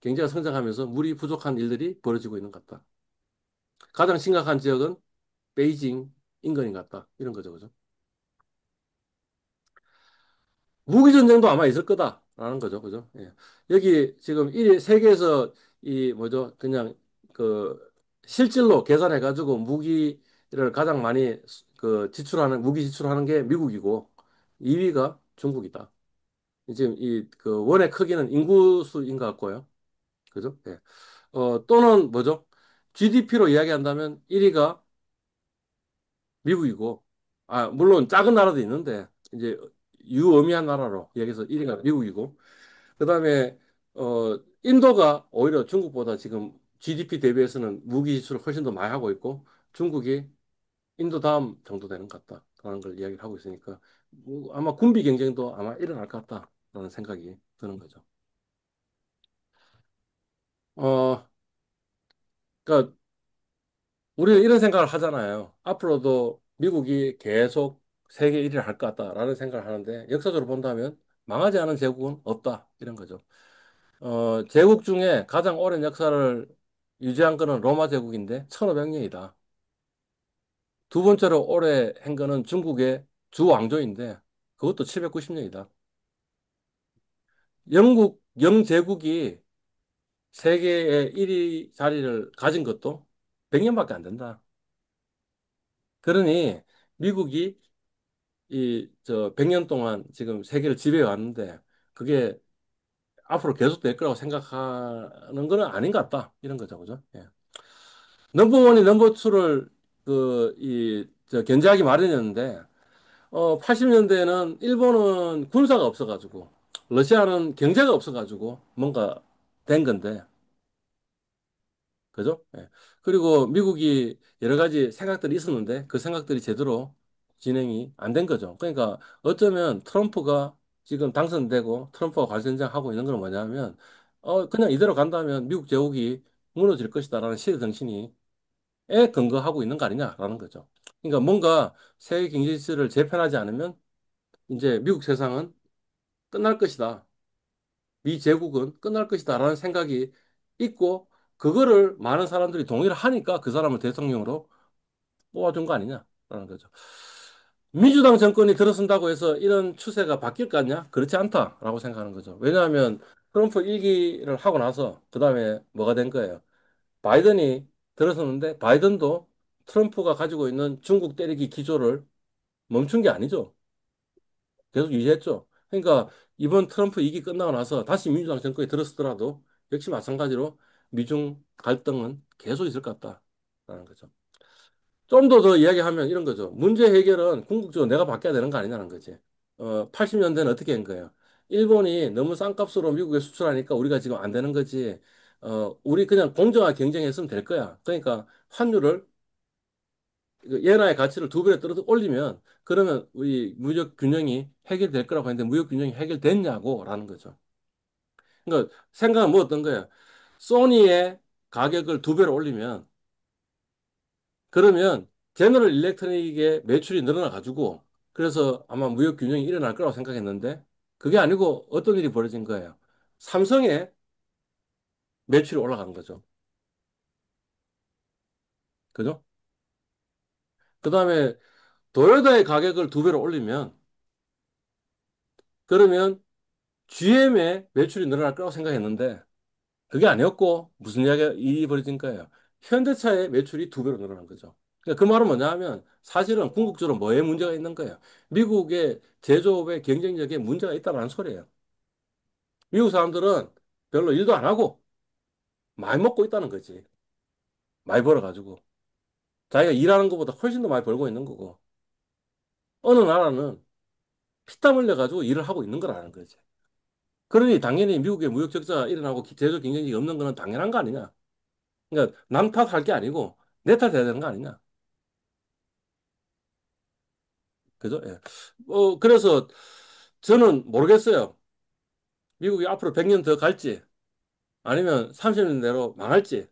경제가 성장하면서 물이 부족한 일들이 벌어지고 있는 것 같다. 가장 심각한 지역은 베이징, 인근인 것 같다. 이런 거죠, 그죠? 무기 전쟁도 아마 있을 거다라는 거죠, 그죠? 예. 여기 지금 이 세계에서 이 뭐죠? 그냥 그 실질로 계산해가지고 무기를 가장 많이 그 지출하는 무기 지출하는 게 미국이고 2위가 중국이다. 지금 이 그 원의 크기는 인구수인 것 같고요, 그죠? 예. 또는 뭐죠? GDP로 이야기한다면 1위가 미국이고, 물론 작은 나라도 있는데, 이제 유의미한 나라로 여기서 1위가 미국이고, 그 다음에, 인도가 오히려 중국보다 지금 GDP 대비해서는 무기 지출을 훨씬 더 많이 하고 있고, 중국이 인도 다음 정도 되는 것 같다라는 걸 이야기를 하고 있으니까, 뭐 아마 군비 경쟁도 아마 일어날 것 같다라는 생각이 드는 거죠. 어, 그러니까 우리는 이런 생각을 하잖아요. 앞으로도 미국이 계속 세계 1위를 할 것 같다라는 생각을 하는데 역사적으로 본다면 망하지 않은 제국은 없다. 이런 거죠. 제국 중에 가장 오랜 역사를 유지한 거는 로마 제국인데 1500년이다. 두 번째로 오래 한 거는 중국의 주왕조인데 그것도 790년이다. 영국, 영제국이 세계의 1위 자리를 가진 것도 100년밖에 안 된다. 그러니 미국이 이, 100년 동안 지금 세계를 지배해 왔는데, 그게 앞으로 계속 될 거라고 생각하는 거는 아닌 것 같다. 이런 거죠. 그죠? 예. 넘버원이 넘버투를 견제하기 마련이었는데, 80년대에는 일본은 군사가 없어가지고, 러시아는 경제가 없어가지고, 뭔가 된 건데, 그죠? 예. 그리고 미국이 여러 가지 생각들이 있었는데 그 생각들이 제대로 진행이 안 된 거죠. 그러니까 어쩌면 트럼프가 지금 당선되고 트럼프가 관세정하고 있는 건 뭐냐면 그냥 이대로 간다면 미국 제국이 무너질 것이다라는 시대 정신이 에 근거하고 있는 거 아니냐라는 거죠. 그러니까 뭔가 세계 경제 질서를 재편하지 않으면 이제 미국 세상은 끝날 것이다. 미 제국은 끝날 것이다라는 생각이 있고 그거를 많은 사람들이 동의를 하니까 그 사람을 대통령으로 뽑아준 거 아니냐라는 거죠. 민주당 정권이 들어선다고 해서 이런 추세가 바뀔 것 같냐? 그렇지 않다라고 생각하는 거죠. 왜냐하면 트럼프 일기를 하고 나서 그다음에 뭐가 된 거예요? 바이든이 들어섰는데 바이든도 트럼프가 가지고 있는 중국 때리기 기조를 멈춘 게 아니죠. 계속 유지했죠. 그러니까 이번 트럼프 이기 끝나고 나서 다시 민주당 정권이 들었더라도 역시 마찬가지로 미중 갈등은 계속 있을 것 같다라는 거죠. 좀 더 이야기하면 이런 거죠. 문제 해결은 궁극적으로 내가 바뀌어야 되는 거 아니냐는 거지. 80년대는 어떻게 한 거예요? 일본이 너무 싼 값으로 미국에 수출하니까 우리가 지금 안 되는 거지. 우리 그냥 공정하게 경쟁했으면 될 거야. 그러니까 환율을 그 엔화의 가치를 두 배로 떨어져 올리면 그러면 우리 무역 균형이 해결될 거라고 했는데 무역 균형이 해결됐냐고라는 거죠. 그러니까 생각은 뭐 어떤 거야? 소니의 가격을 두 배로 올리면 그러면 제너럴 일렉트릭의 매출이 늘어나 가지고 그래서 아마 무역 균형이 일어날 거라고 생각했는데 그게 아니고 어떤 일이 벌어진 거예요. 삼성의 매출이 올라간 거죠. 그죠? 그다음에 도요타의 가격을 두 배로 올리면 그러면 GM의 매출이 늘어날 거라고 생각했는데 그게 아니었고 무슨 이야기가 일이 벌어진 거예요. 현대차의 매출이 두 배로 늘어난 거죠. 그러니까 그 말은 뭐냐 하면 사실은 궁극적으로 뭐에 문제가 있는 거예요. 미국의 제조업의 경쟁력에 문제가 있다는 소리예요. 미국 사람들은 별로 일도 안 하고 많이 먹고 있다는 거지. 많이 벌어가지고. 자기가 일하는 것보다 훨씬 더 많이 벌고 있는 거고. 어느 나라는 피땀 흘려가지고 일을 하고 있는 거라는 거지. 그러니 당연히 미국의 무역 적자가 일어나고 제조 경쟁력이 없는 거는 당연한 거 아니냐. 그러니까 남 탓할 게 아니고 내 탓해야 되는 거 아니냐. 그죠? 예. 그래서 저는 모르겠어요. 미국이 앞으로 100년 더 갈지 아니면 30년 내로 망할지.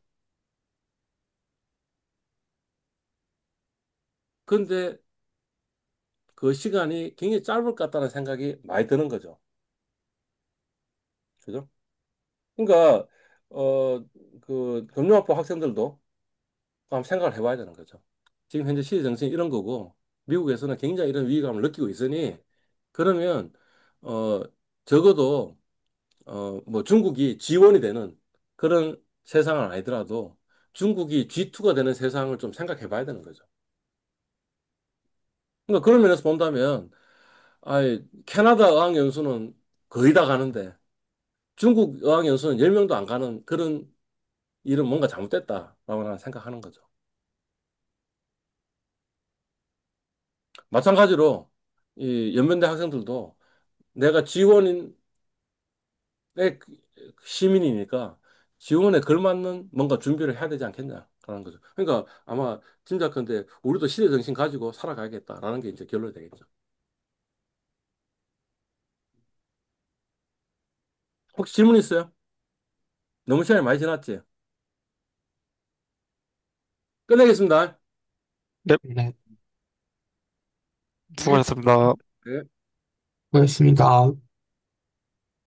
근데 그 시간이 굉장히 짧을 것 같다는 생각이 많이 드는 거죠. 그죠? 그러니까 금융학부 학생들도 한번 생각을 해봐야 되는 거죠. 지금 현재 시대 정신이 이런 거고 미국에서는 굉장히 이런 위기감을 느끼고 있으니 그러면 어 적어도 뭐 중국이 지원이 되는 그런 세상은 아니더라도 중국이 G2가 되는 세상을 좀 생각해 봐야 되는 거죠. 그러니까 그런 면에서 본다면 캐나다 어학연수는 거의 다 가는데 중국 어학연수는 10명도 안 가는 그런 일은 뭔가 잘못됐다라고 나는 생각하는 거죠. 마찬가지로 이 연변대 학생들도 내가 지원인 의 시민이니까 지원에 걸맞는 뭔가 준비를 해야 되지 않겠냐 그런 거죠. 그러니까 아마 짐작컨대 우리도 시대 정신 가지고 살아가야겠다라는 게 이제 결론이 되겠죠. 혹시 질문 있어요? 너무 시간이 많이 지났지? 끝내겠습니다. 네, 네, 네. 수고하셨습니다. 네. 고맙습니다.